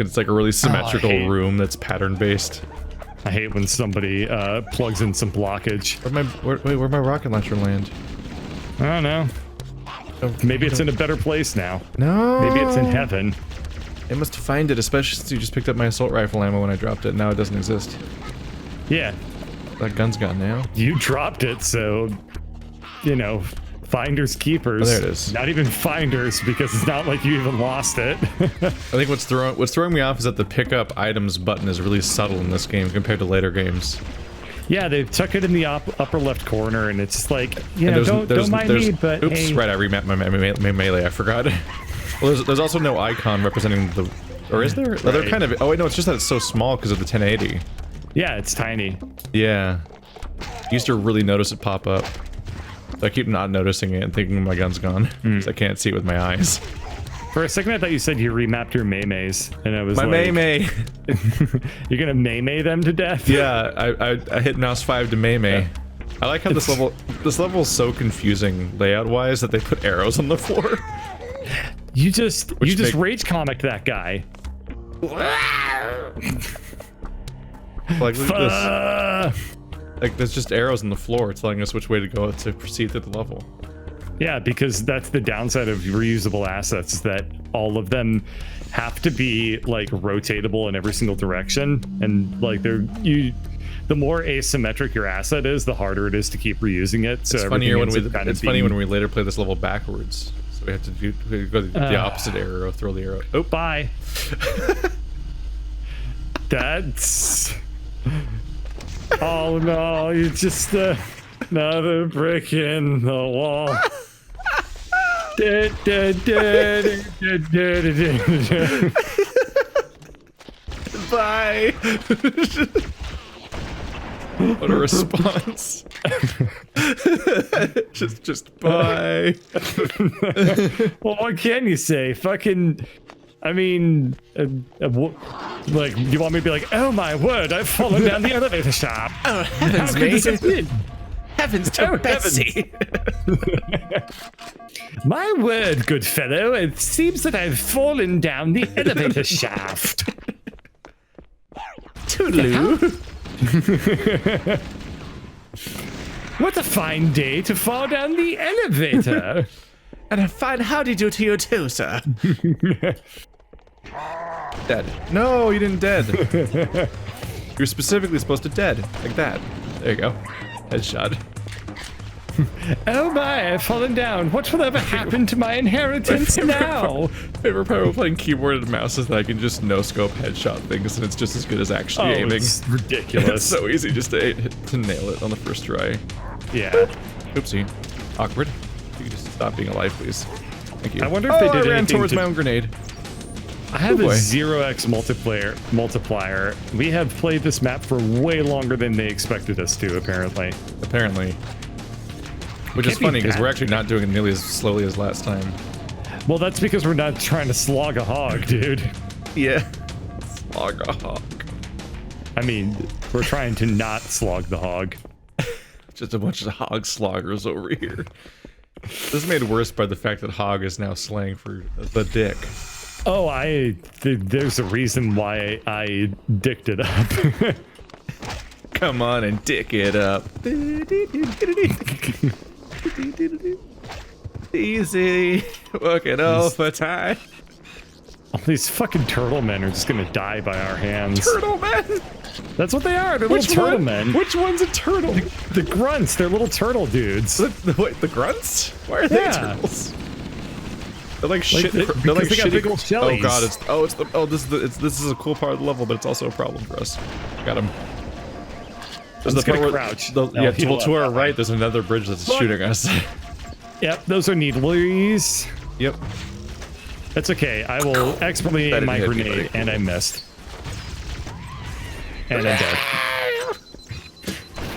It's like a really symmetrical hate- room that's pattern based. I hate when somebody plugs in some blockage. Where'd my rocket launcher land? I don't know. Maybe it's in a better place now. No. Maybe it's in heaven. It must find it, especially since you just picked up my assault rifle ammo when I dropped it. Now it doesn't exist. Yeah, That gun's gone now. you dropped it, so you know, finders keepers. Oh, there it is. Not even finders, because it's not like you even lost it. I think what's throwing me off is that the pick up items button is really subtle in this game compared to later games. Yeah, they tuck it in the upper left corner, and it's just like, you know, don't mind me, but oops, hey. right, I remapped my melee. I forgot. Well, there's also no icon representing the, or is there? Oh, they're kind of. Oh wait, no, it's just that it's so small because of the 1080. Yeah, it's tiny. Yeah, I used to really notice it pop up. So I keep not noticing it and thinking my gun's gone because I can't see it with my eyes. For a second, I thought you said you remapped your Mei-Meis, and I was My like... Mei-Mei! You're gonna Mei-Mei them to death? Yeah, I hit mouse 5 to Mei-Mei. Yeah. I like how this level is so confusing layout-wise that they put arrows on the floor. You just rage comic that guy. Like, look at this. Like, there's just arrows on the floor telling us which way to go to proceed through the level. Yeah, because that's the downside of reusable assets, is that all of them have to be like rotatable in every single direction, and like the more asymmetric your asset is, the harder it is to keep reusing it. So it's funnier when we later play this level backwards. So we have to go the opposite arrow, throw the arrow. Oh, bye. That's. Oh no! You're just another brick in the wall. Bye. What a response. just bye. Well, what can you say? Fucking, I mean, like, you want me to be like, oh my word, I've fallen down the elevator shaft. Oh, heavens, How could this have been? Heavens to Oh, Betsy. My word, good fellow, it seems that I've fallen down the elevator shaft. Toodaloo. What a fine day to fall down the elevator. And a fine howdy do to you too, sir. Dead. No, you didn't dead. You're specifically supposed to dead. Like that. There you go. Headshot. Oh my, I've fallen down. What will ever happen to my inheritance now? Favorite part of playing keyboard and mouse is that I can just no-scope headshot things and it's just as good as actually aiming. It's ridiculous. It's so easy just to nail it on the first try. Yeah. Oopsie. Awkward. You can just stop being alive, please. Thank you. I wonder if they did I ran anything towards to... my own grenade. I have Oh a boy. 0x multiplier. We have played this map for way longer than they expected us to, apparently. Which is Can't be funny because that we're actually not doing it nearly as slowly as last time. Well, that's because we're not trying to slog a hog, dude. Yeah. Slog a hog. I mean, we're trying to not slog the hog. Just a bunch of hog sloggers over here. This is made worse by the fact that hog is now slang for the dick. Oh, there's a reason why I dicked it up. Come on and dick it up. Easy. Working overtime. All these fucking turtle men are just gonna die by our hands. Turtle men? That's what they are. They're Which little turtle one? men. Which one's a turtle? The grunts. They're little turtle dudes. Wait, the grunts? Why are they Yeah. turtles? They're like shit. They're because like they got shitty. big old Oh god, shellies. this is a cool part of the level, but it's also a problem for us. Got him. There's just the part gonna where crouch. yeah, They'll heal well, to up our that right, way. there's another bridge that's Look. shooting us. Yep, those are needlies. Yep. That's okay. I will expertly That aim my didn't hit me, grenade, buddy. and I missed. And I'm dead.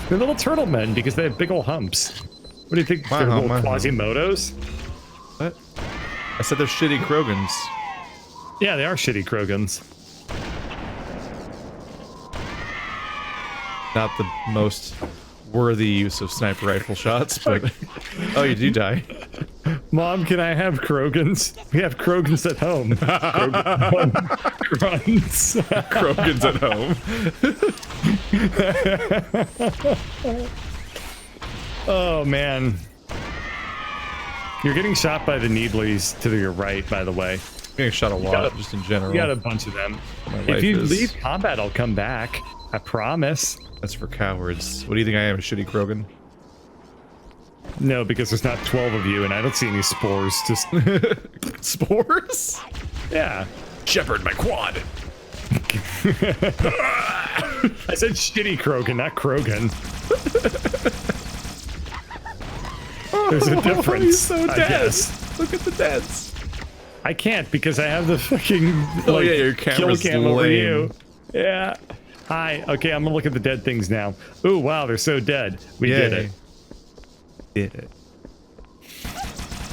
They're little turtle men because they have big old humps. What do you think? My They're hump, little my hump. Quasimodos? What? I said they're shitty Krogans. Yeah, they are shitty Krogans. Not the most worthy use of sniper rifle shots, but oh, you do die. Mom, can I have Krogans? We have Krogans at home. Grunts. Krogans at home. Oh, man. You're getting shot by the needlies to your right, by the way. getting shot a lot, just in general. You got a bunch of them. My If life you is- leave combat, I'll come back. I promise. That's for cowards. What do you think I am, a shitty Krogan? No, because there's not 12 of you, and I don't see any spores. Just Spores? yeah. Shepherd, my quad! I said shitty Krogan, not Krogan. There's a difference. He's so I dead. guess. Look at the deads. I can't because I have the fucking Oh, yeah, your kill camera's cam over lame. you. Yeah. Hi. Okay, I'm gonna look at the dead things now. Ooh, wow, they're so dead. We did it. Did it.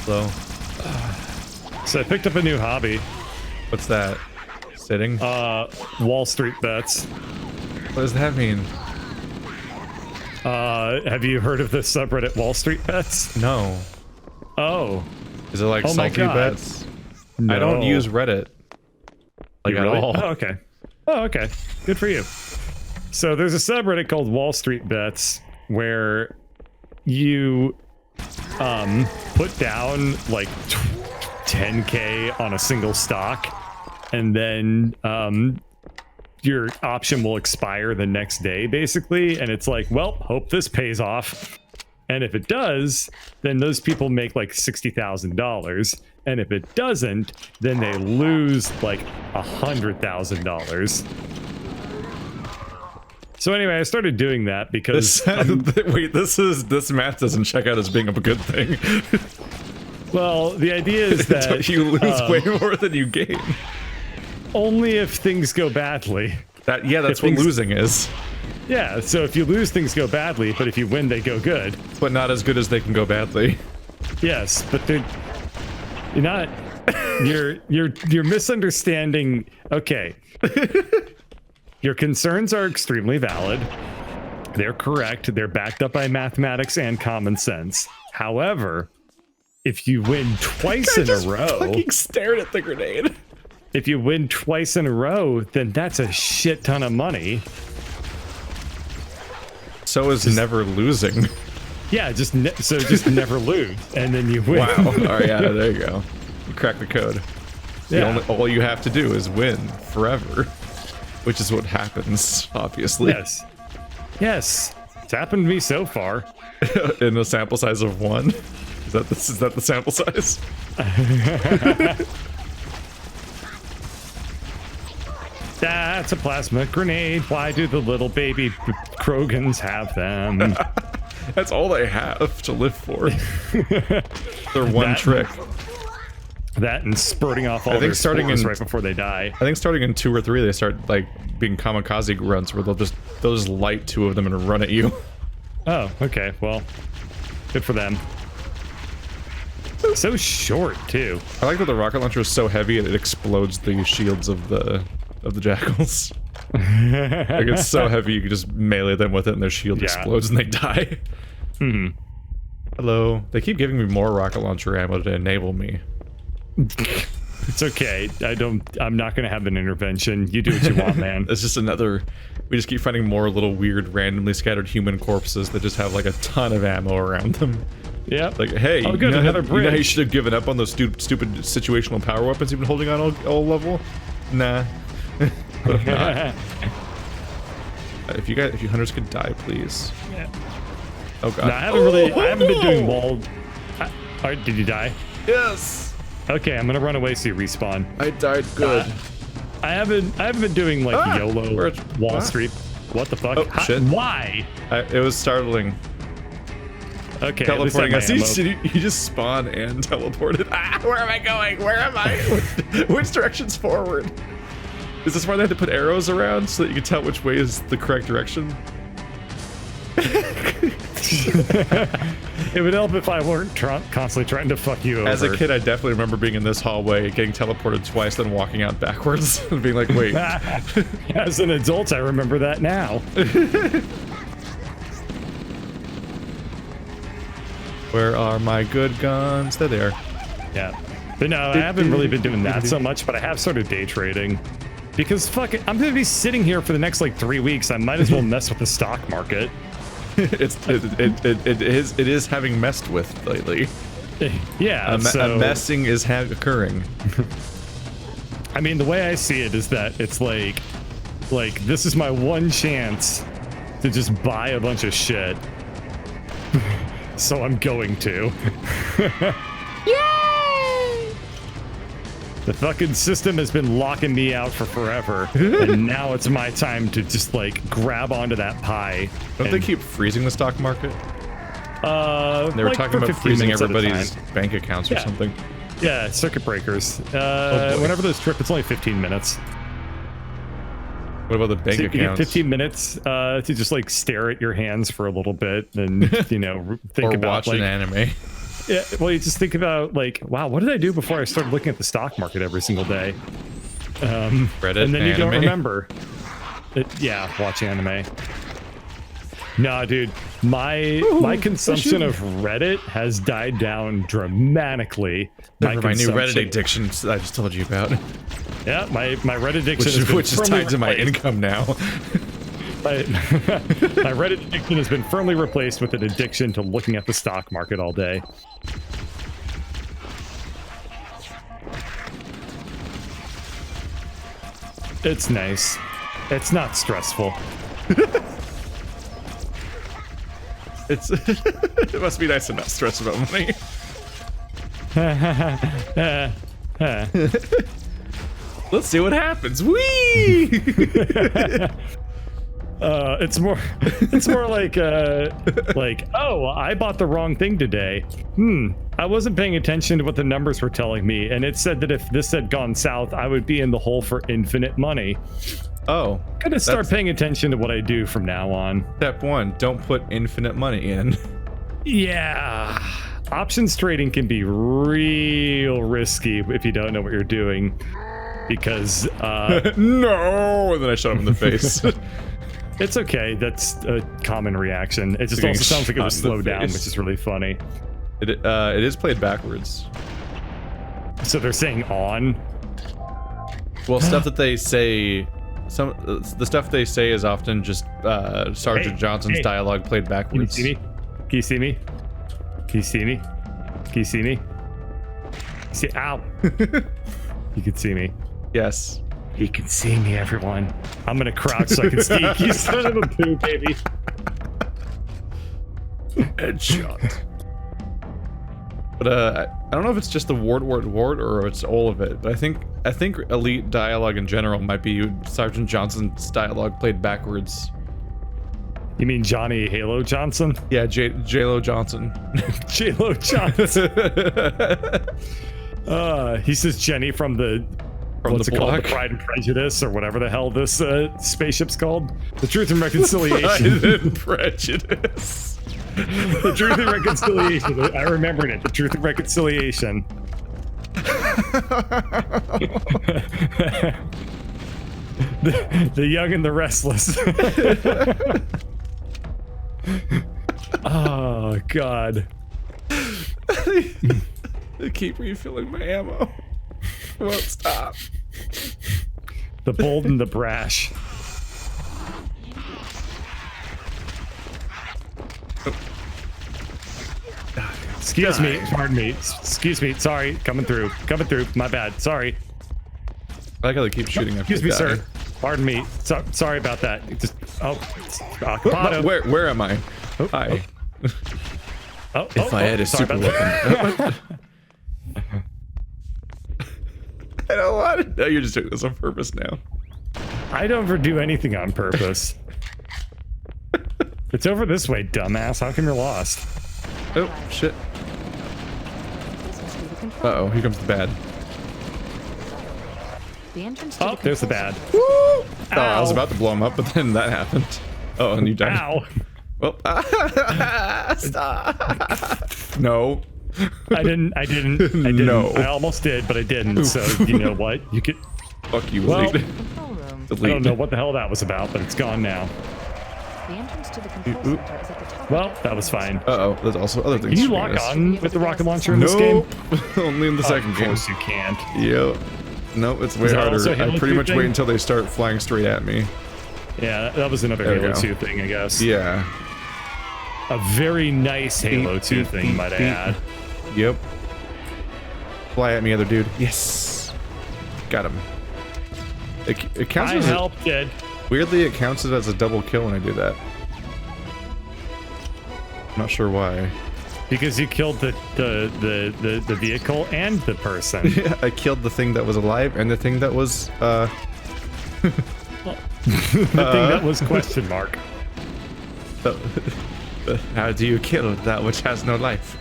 Hello. So I picked up a new hobby. What's that? Sitting? Wall Street bets. What does that mean? Have you heard of the subreddit Wall Street bets? No. Oh. Is it like Oh my salty God. bets? I don't No. use Reddit. Like You at really? all. Oh, okay. Oh, okay. Good for you. So there's a subreddit called Wall Street Bets where you put down like 10K on a single stock, and then your option will expire the next day, basically. And it's like, well, hope this pays off. And if it does, then those people make like $60,000. And if it doesn't, then they lose like $100,000. So anyway, I started doing that because Wait, this math doesn't check out as being a good thing. well, the idea is that You lose way more than you gain. only if things go badly. That's If what things- losing is. Yeah, so if you lose, things go badly, but if you win, they go good. But not as good as they can go badly. Yes, but you're not. You're misunderstanding. Okay, your concerns are extremely valid. They're correct. They're backed up by mathematics and common sense. However, if you win twice in a row, Fucking stared at the grenade. if you win twice in a row, then that's a shit ton of money. So is never losing. Yeah, just never lose, and then you win. Wow. All right, yeah, there you go. You crack the code. Yeah. All you have to do is win forever, which is what happens, obviously. Yes. Yes. It's happened to me so far. In a sample size of 1. Is that the sample size? That's a plasma grenade. Why do the little baby Krogans have them? That's all they have to live for. Their one trick. That and spurting off all think their starting spores in- right before they die. I think starting in 2 or 3, they start like being kamikaze grunts, where they'll just light 2 of them and run at you. Oh, okay. Well, good for them. So short too. I like that the rocket launcher is so heavy it explodes the shields of the jackals. Like it's so heavy you can just melee them with it and their shield Yeah. explodes and they die. Hello. They keep giving me more rocket launcher ammo to enable me. It's okay. I'm not gonna have an intervention. You do what you want, man. It's just another. We just keep finding more little weird, randomly scattered human corpses that just have like a ton of ammo around them. Yep. Like, hey, Oh, you good, know, another you know how you bridge. should have given up on those stupid situational power weapons you've been holding on all level? Nah. What if not? If you hunters could die, please. Yeah. Oh god. No, I haven't been doing wall. Alright, did you die? Yes. Okay, I'm gonna run away so you respawn. I died good. I haven't been doing like YOLO where- Wall what? Street. What the fuck? Oh, shit. Why? It was startling. Okay, at least I Teleporting have us. my ammo. You just spawn and teleported. Ah, where am I going? Where am I? Which direction's forward? Is this why they had to put arrows around so that you can tell which way is the correct direction? It would help if I weren't constantly trying to fuck you over. As a kid, I definitely remember being in this hallway, getting teleported twice, then walking out backwards and being like, wait. As an adult, I remember that now. Where are my good guns? They're there. Yeah. But no, I haven't really been doing that so much, but I have started day trading. Because fuck it, I'm gonna be sitting here for the next like 3 weeks. I might as well mess with the stock market. It is having messed with lately. Yeah, A so messing is occurring. I mean, the way I see it is that it's like this is my one chance to just buy a bunch of shit. So I'm going to. Yay! The fucking system has been locking me out for forever, and now it's my time to just like grab onto that pie. Don't they keep freezing the stock market? They were like talking for about 15 freezing minutes at a everybody's time. bank accounts or Yeah. something. Yeah, circuit breakers. boy. Whenever those trip, it's only 15 minutes. What about the bank So you get accounts? 15 minutes to just like stare at your hands for a little bit and, you know, think or about watch like, an anime. yeah, well, you just think about like, wow, what did I do before I started looking at the stock market every single day? Reddit, and then you don't anime. remember. Yeah, watch anime. No, dude, my consumption of Reddit has died down dramatically. My new consumption- Reddit addiction I just told you about, Yeah, my Reddit addiction has been which is firmly tied to my replaced. income now. My Reddit addiction has been firmly replaced with an addiction to looking at the stock market all day. It's nice. It's not stressful. It's it must be nice to not stress about money. Let's see what happens. Whee! It's more like oh, I bought the wrong thing today. I wasn't paying attention to what the numbers were telling me, and it said that if this had gone south, I would be in the hole for infinite money. Oh, Gotta start that's paying attention to what I do from now on. step one. Don't put infinite money in. Yeah. Options trading can be real risky if you don't know what you're doing. Because No! And then I shot him in the face. it's okay. That's a common reaction. It just Getting also sounds like it was shot in the slowed down, face. which is really funny. It is played backwards. So they're saying on. Well, stuff that they say, the stuff they say is often just Sergeant Hey, Johnson's hey. dialogue played Can you backwards. see me? Can you see me? Can you see me? Can you see me? See, ow. You can see me. Yes. He can see me, everyone. I'm gonna crouch so I can sneak. You son of a poo, baby. Headshot. But I don't know if it's just the ward or it's all of it. But I think elite dialogue in general might be Sergeant Johnson's dialogue played backwards. You mean Johnny Halo Johnson? Yeah, J-Lo Johnson. J-Lo Johnson. He says Jenny from the what's the it called? block. The Pride and Prejudice or whatever the hell this spaceship's called. The Truth and Reconciliation. Pride and Prejudice. The Truth and Reconciliation. I remembered it. The Truth and Reconciliation. the Young and the Restless. Oh, God. I keep refilling my ammo. Won't stop. The Bold and the Brash. Excuse me, pardon me. Excuse me, sorry, coming through, my bad, sorry. I like how they keep shooting after Excuse me, they die. sir. Pardon me. Sorry about that. Just Akapado. Where am I? Oh, Hi. If I had a sorry super about weapon. I don't want it. No, you're just doing this on purpose now. I don't ever do anything on purpose. It's over this way, dumbass. How come you're lost? Oh, shit. Uh-oh, here comes the bad. The entrance to Oh, there's the bad. Oh, I was Ow. about to blow him up, but then that happened. Oh, and you died. Ow. Well, stop. No. I didn't. No. I almost did, but I didn't. So, you know what? You could. Fuck you, Well, Elite. control room. I don't know what the hell that was about, but it's gone now. The entrance to the control center is at the top. Well, that was fine. Uh-oh, there's also other things. Can you shooting lock us. on with the rocket launcher in this game? Nope. Only in the second Of game. course you can't. Yep. Nope, it's way Is that harder. also a I Halo pretty 2 much thing? wait until they start flying straight at me. Yeah, that was another There we Halo go. 2 thing, I guess. Yeah. A very nice Halo 2 thing, might I add. Yep. Fly at me, other dude. Yes. Got him. It counts I as helped it. weirdly, it counts as a double kill when I do that. I'm not sure why. Because you killed the vehicle and the person. Yeah, I killed the thing that was alive and the thing that was The thing that was question mark. How do you kill that which has no life?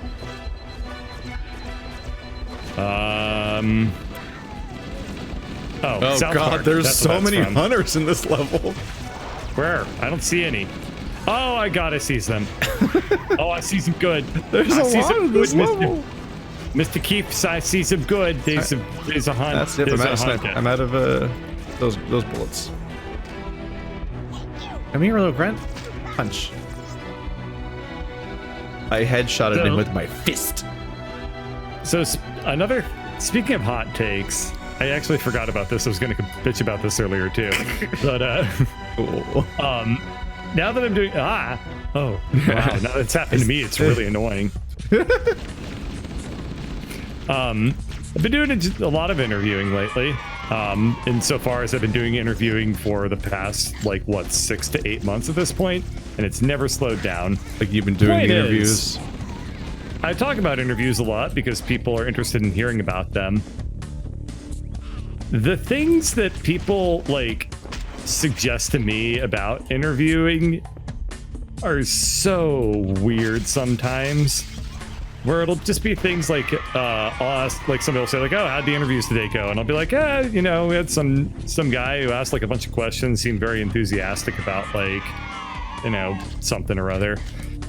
Oh South god, Park. there's That's so what that's many from. hunters in this level. Where? I don't see any. Oh, I got. I see some. Oh, I see some good. There's I a see lot some of this good, level. Mr. Keefe, I see some good. There's a hunt. That's it. There's I'm a out of hunt. sniper. I'm out of those bullets. Come here, little grunt. Punch. I headshotted him with my fist. So speaking of hot takes, I actually forgot about this. I was going to bitch about this earlier too, but Cool. now that I'm doing wow, now that it's happened to me, it's really annoying. I've been doing a lot of interviewing lately. Insofar as I've been doing interviewing for the past 6 to 8 months at this point, and it's never slowed down. Like you've been doing Point the is, interviews. I talk about interviews a lot because people are interested in hearing about them. The things that people suggest to me about interviewing are so weird sometimes, where it'll just be things like I'll ask, somebody will say oh, how'd the interviews today go? And I'll be like, we had some guy who asked a bunch of questions, seemed very enthusiastic about something or other.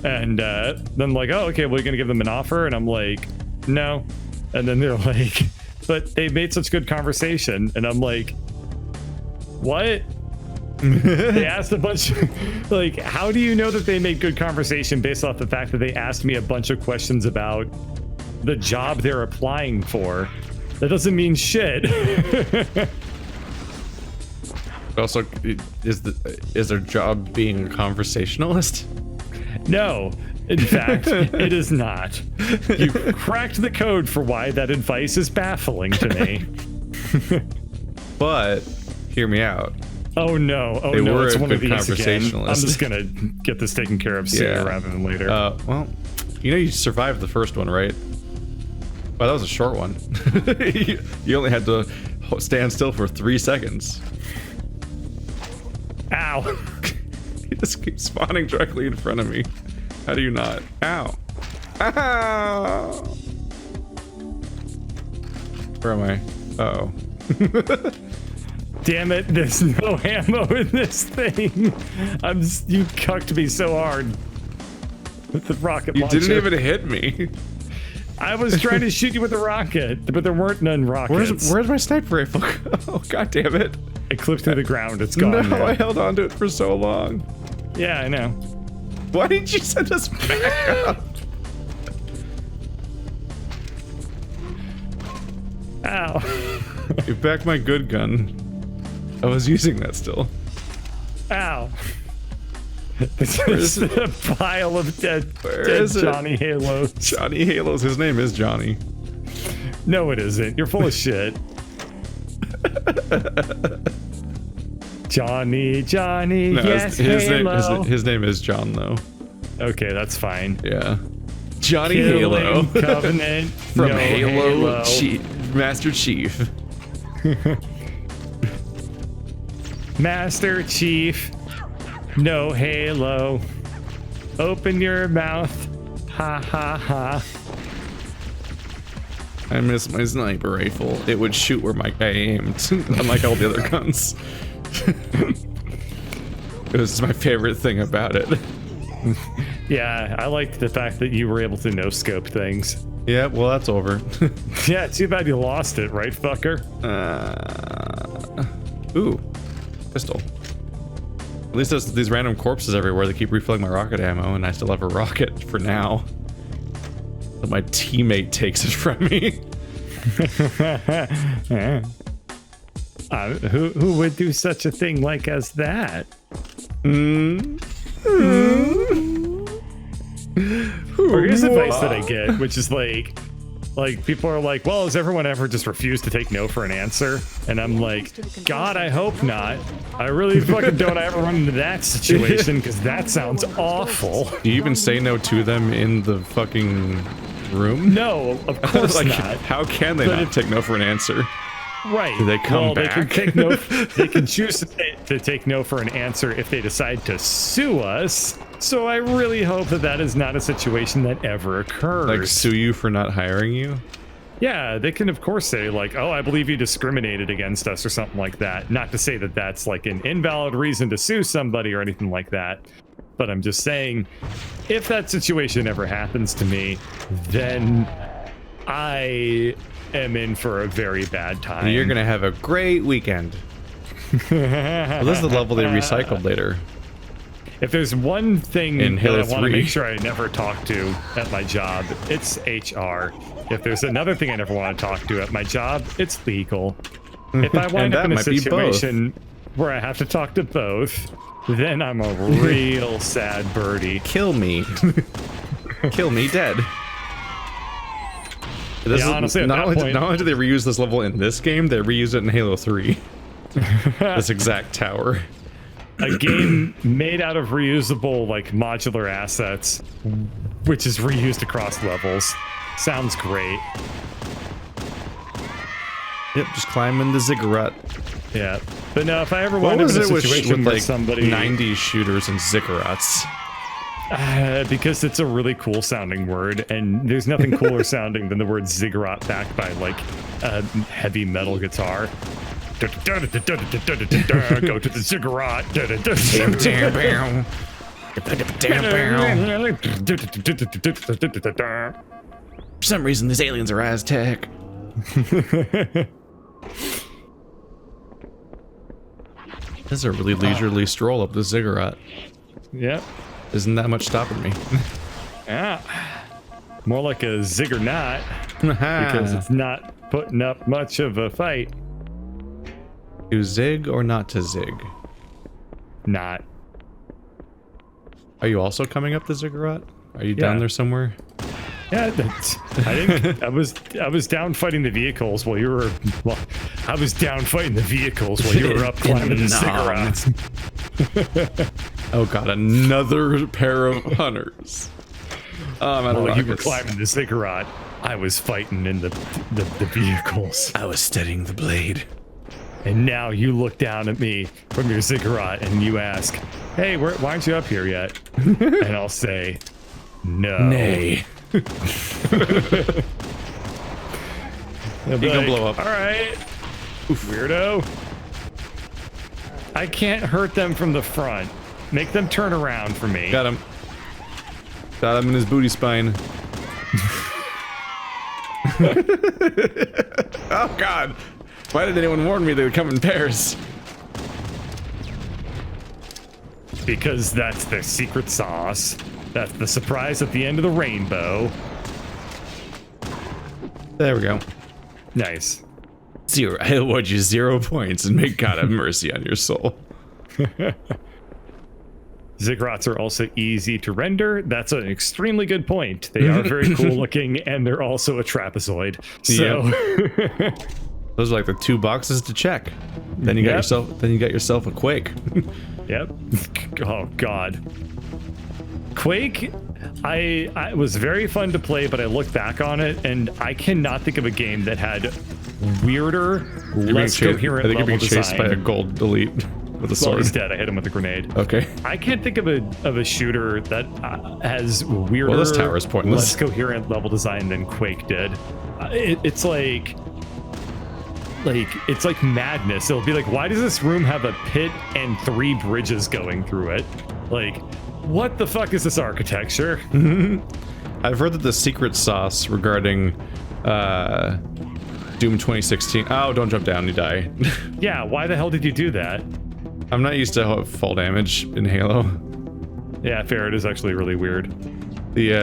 And then oh, okay, well, you're gonna give them an offer? And I'm like, no. And then they're like, but they made such good conversation. And I'm like, what? They asked a bunch how do you know that they made good conversation based off the fact that they asked me a bunch of questions about the job they're applying for? That doesn't mean shit. Also, is their job being a conversationalist? No, in fact, it is not. You cracked the code for why that advice is baffling to me. But hear me out. Oh no! They were It's a one of good these again. I'm conversationalist. just gonna get this taken care of sooner rather than later. Well, you survived the first one, right? Well, that was a short one. You only had to stand still for 3 seconds. Ow! He just keeps spawning directly in front of me. How do you not? Ow! Ow! Where am I? Uh-oh. Damn it! There's no ammo in this thing. You cucked me so hard with the rocket launcher. You didn't even hit me. I was trying to shoot you with a rocket, but there weren't none rockets. Where's my sniper rifle? Oh, god damn it. It clipped through the ground. It's gone. No, now. I held on to it for so long. Yeah, I know. Why didn't you send us back up? Ow. Give back my good gun. I was using that still. Ow. There's a pile of dead is it? Johnny Halos. Johnny Halos, his name is Johnny. No, it isn't. You're full of shit. Johnny, No, yes, his name is John, though. Okay, that's fine. Yeah. Johnny Killing Halo. Covenant From no Halo. Master Chief. Master Chief, no Halo. Open your mouth. Ha ha ha. I miss my sniper rifle. It would shoot where I aimed, unlike all the other guns. It was my favorite thing about it. Yeah, I liked the fact that you were able to no-scope things. Yeah, well, that's over. Yeah, too bad you lost it, right, fucker? Ooh, pistol. At least there's these random corpses everywhere that keep refilling my rocket ammo, and I still have a rocket for now. But my teammate takes it from me. Who would do such a thing like as that? Or here's advice that I get, which is Like, people are like, well, has everyone ever just refused to take no for an answer? And I'm like, God, I hope not. I really fucking don't ever run into that situation, because that sounds awful. Do you even say no to them in the fucking room? No, of course Like, not. how can they But not take no for an answer? Right. Do they come They can back? take no. They can choose to take no for an answer if they decide to sue us. So I really hope that that is not a situation that ever occurs. Like, sue you for not hiring you? Yeah, they can of course say like, oh, I believe you discriminated against us or something like that. Not to say that that's like an invalid reason to sue somebody or anything like that. But I'm just saying, if that situation ever happens to me, then I am in for a very bad time. You're gonna have a great weekend. Well, this is the level they recycled later. If there's one thing In that Halo I want to 3. make sure I never talk to at my job, it's HR. If there's another thing I never want to talk to at my job, it's legal. If I wind And up that in a might be both. situation where I have to talk to both, then I'm a real sad birdie. Kill me. Kill me dead. This Yeah, is- honestly, at not, that only, point- not only do they reuse this level in this game, they reuse it in Halo 3. This exact tower. A game made out of reusable, like, modular assets, which is reused across levels. Sounds great. Yep, just climbing the ziggurat. Yeah. But no, if I ever What wind up was in a it with, situation where like somebody... 90s shooters and ziggurats? Because it's a really cool sounding word, and there's nothing cooler sounding than the word ziggurat backed by, like, a heavy metal guitar. Go to the ziggurat. For some reason, these aliens are Aztec. This is a really leisurely stroll up the ziggurat. Yep. Isn't that much stopping me? Yeah. More like a ziggernaut, because it's not putting up much of a fight. To zig or not to zig? Not. Are you also coming up the ziggurat? Are you down Yeah. there somewhere? Yeah, I think I was down fighting the vehicles while you were. Well, I was down fighting the vehicles while you were up climbing the cigarettes. Oh god, another pair of hunters. I'm out of While you were rockets. climbing the ziggurat, I was fighting in the vehicles. I was steadying the blade. And now you look down at me from your ziggurat and you ask, "Hey, why aren't you up here yet?" And I'll say, "No." Nay. They'll be He gonna like, blow up. All right, weirdo. I can't hurt them from the front. Make them turn around for me. Got him. Got him in his booty spine. Oh god! Why did anyone warn me they would come in pairs? Because that's their secret sauce. That's the surprise at the end of the rainbow. There we go. Nice. Zero. I award you 0 points and may God have mercy on your soul. Ziggurats are also easy to render. That's an extremely good point. They are very cool looking, and they're also a trapezoid. So, Those are like the 2 boxes to check. Then you got Yep. yourself. Then you got yourself a Quake. yep. Oh God. Quake, I was very fun to play, but I look back on it, and I cannot think of a game that had weirder, less coherent I think you're level being chased design. by a gold elite with a Well, sword. he's dead. I hit him with a grenade. Okay. I can't think of a shooter that has weirder, Well, this tower is pointless. less coherent level design than Quake did. It's like it's like madness. It'll be like, why does this room have a pit and 3 bridges going through it? Like, what the fuck is this architecture? I've heard that the secret sauce regarding Doom 2016. Oh, don't jump down, you die. Yeah, why the hell did you do that? I'm not used to fall damage in Halo. Yeah, fair. It is actually really weird. The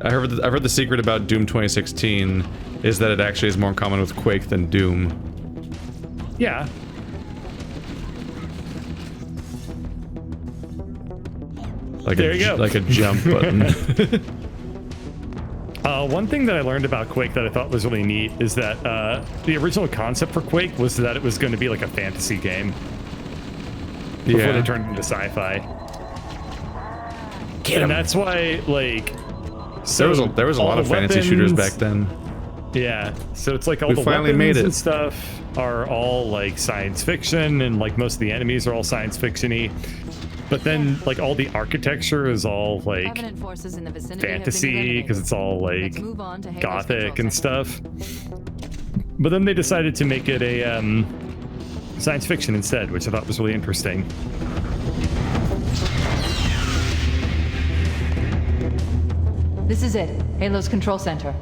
I've heard the secret about Doom 2016 is that it actually is more common with Quake than Doom. Yeah. Like There you go. like a jump button. One thing that I learned about Quake that I thought was really neat is that the original concept for Quake was that it was going to be like a fantasy game before they turned into sci-fi. And that's why, like, so there was a lot of fantasy shooters back then. Yeah, so it's like all We the finally weapons made it. and stuff are all like science fiction, and like most of the enemies are all science fiction-y. But then, like, all the architecture is all like Covenant forces in the vicinity have been fantasy eliminated. because it's all Let's like move on to Halo's gothic control and center. stuff. But then they decided to make it a science fiction instead, which I thought was really interesting. This is it. Halo's control center.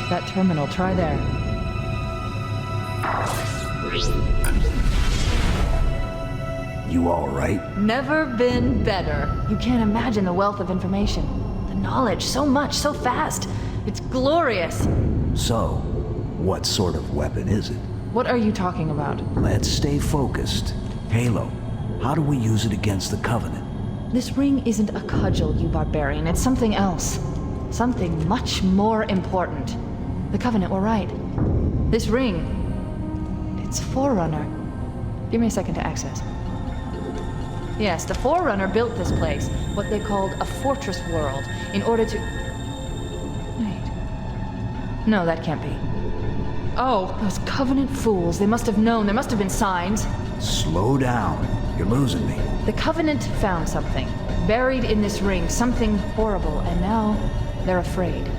That terminal, try there. You all right? Never been better. You can't imagine the wealth of information. The knowledge, so much, so fast. It's glorious. So, what sort of weapon is it? What are you talking about? Let's stay focused. Halo, how do we use it against the Covenant? This ring isn't a cudgel, you barbarian. It's something else. Something much more important. The Covenant were right. This ring, it's Forerunner. Give me a second to access. Yes, the Forerunner built this place, what they called a fortress world, in order to... Wait. No, that can't be. Oh, those Covenant fools. They must have known. There must have been signs. Slow down. You're losing me. The Covenant found something, buried in this ring, something horrible, and now they're afraid.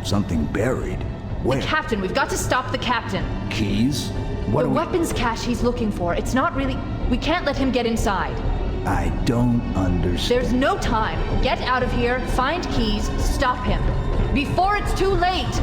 Something buried. Where? The captain, we've got to stop the captain. Keys? What The do we... weapons cache he's looking for, it's not really... We can't let him get inside. I don't understand. There's no time. Get out of here, find keys, stop him. Before it's too late!